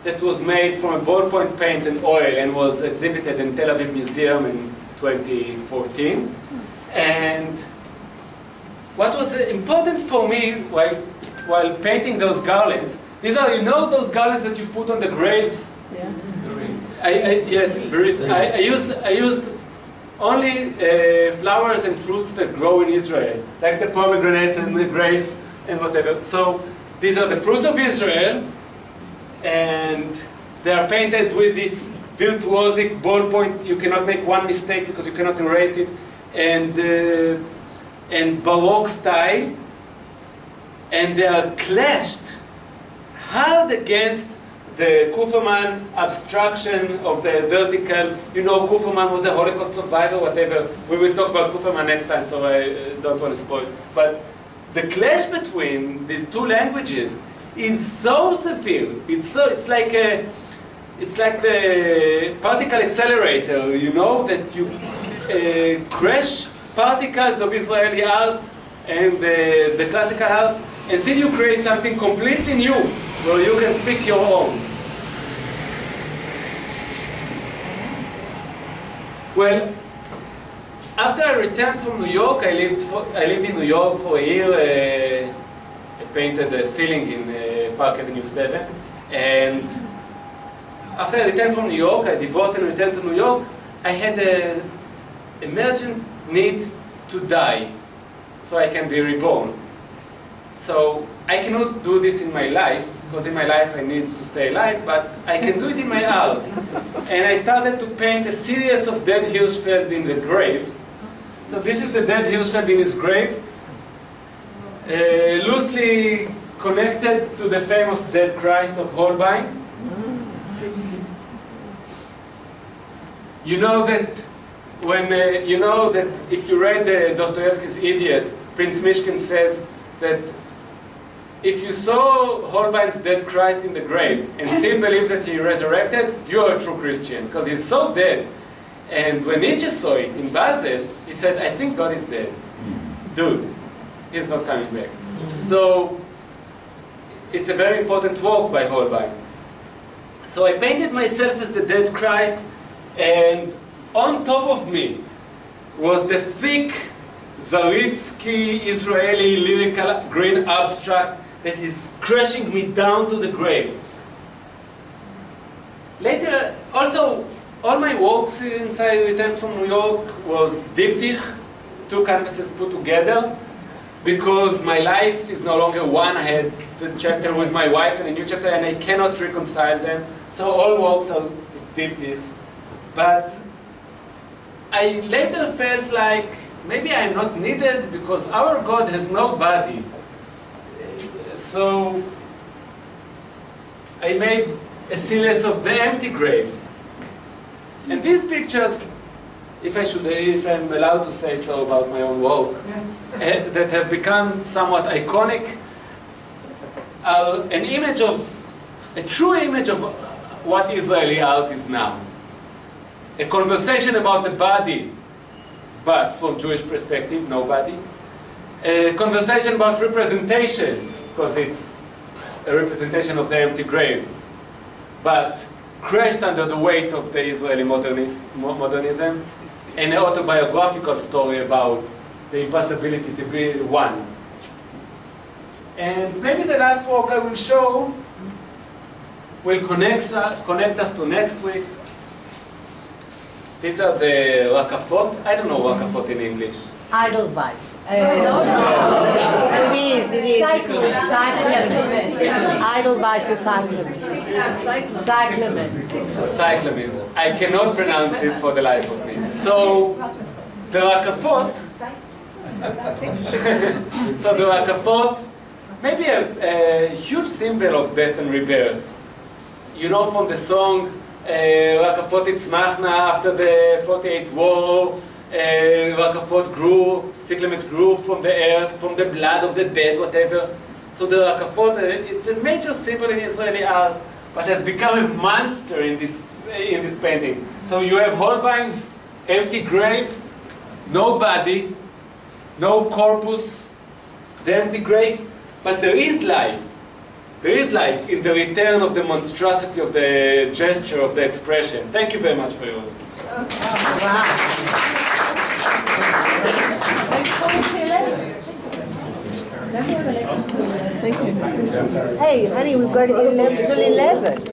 that was made from a ballpoint paint and oil and was exhibited in Tel Aviv Museum in 2014. And what was important for me while painting those garlands, these are, you know, those garlands that you put on the graves? Yeah. Yes, I used only flowers and fruits that grow in Israel, like the pomegranates and the grapes and whatever. So these are the fruits of Israel, and they are painted with this virtuosic ballpoint. You cannot make one mistake because you cannot erase it, and Baroque style, and they are clashed hard against the Kuferman abstraction of the vertical. You know, Kuferman was a Holocaust survivor, whatever. We will talk about Kuferman next time, so I don't want to spoil. But the clash between these two languages is so severe. It's like the particle accelerator. You know, that you crash particles of Israeli art and the classical art until you create something completely new, where you can speak your own. Well, after I returned from New York, I lived in New York for a year. I painted a ceiling in Park Avenue 7. And after I returned from New York, I divorced and returned to New York, I had an emergent need to die so I can be reborn. So I cannot do this in my life, because in my life I need to stay alive, but I can do it in my art. And I started to paint a series of dead Hirschfeld in the grave. So this is the dead Hirschfeld in his grave, loosely connected to the famous Dead Christ of Holbein. You know that if you read Dostoevsky's Idiot, Prince Mishkin says that if you saw Holbein's Dead Christ in the grave and still believe that he resurrected, you are a true Christian, because he's so dead. And when Nietzsche saw it in Basel, he said, I think God is dead. Dude, he's not coming back. So it's a very important work by Holbein. So I painted myself as the Dead Christ, and on top of me was the thick Zaritsky Israeli lyrical green abstract that is crashing me down to the grave. Later, also, all my work since I returned from New York was diptych, two canvases put together, because my life is no longer one. I had the chapter with my wife and a new chapter, and I cannot reconcile them. So all works are diptychs. But I later felt like maybe I'm not needed because our God has no body. So I made a series of the empty graves. And these pictures, if I'm allowed to say so about my own work, that have become somewhat iconic, are a true image of what Israeli art is now. A conversation about the body, but from Jewish perspective, nobody. A conversation about representation, because it's a representation of the empty grave, but crashed under the weight of the Israeli modernism, and an autobiographical story about the impossibility to be one. And maybe the last work I will show will connect us to next week. These are the rakafot. I don't know rakafot in English. Edelweiss. It is. Cyclamens. Edelweiss is cyclamens. Cyclamens. I cannot pronounce it for the life of me. So the rakafot. So the rakafot, maybe a huge symbol of death and rebirth. You know from the song Rakafot Itzmachna after the 48th war. Rakafot grew, cyclamens grew from the earth, from the blood of the dead, whatever. So the rakafot, it's a major symbol in Israeli art, but has become a monster in this painting. So you have Holbein's empty grave, no body, no corpus, the empty grave, but there is life. There is life in the return of the monstrosity of the gesture, of the expression. Thank you very much for your... Wow. Thank you. Hey, honey, we've got 11 till 11.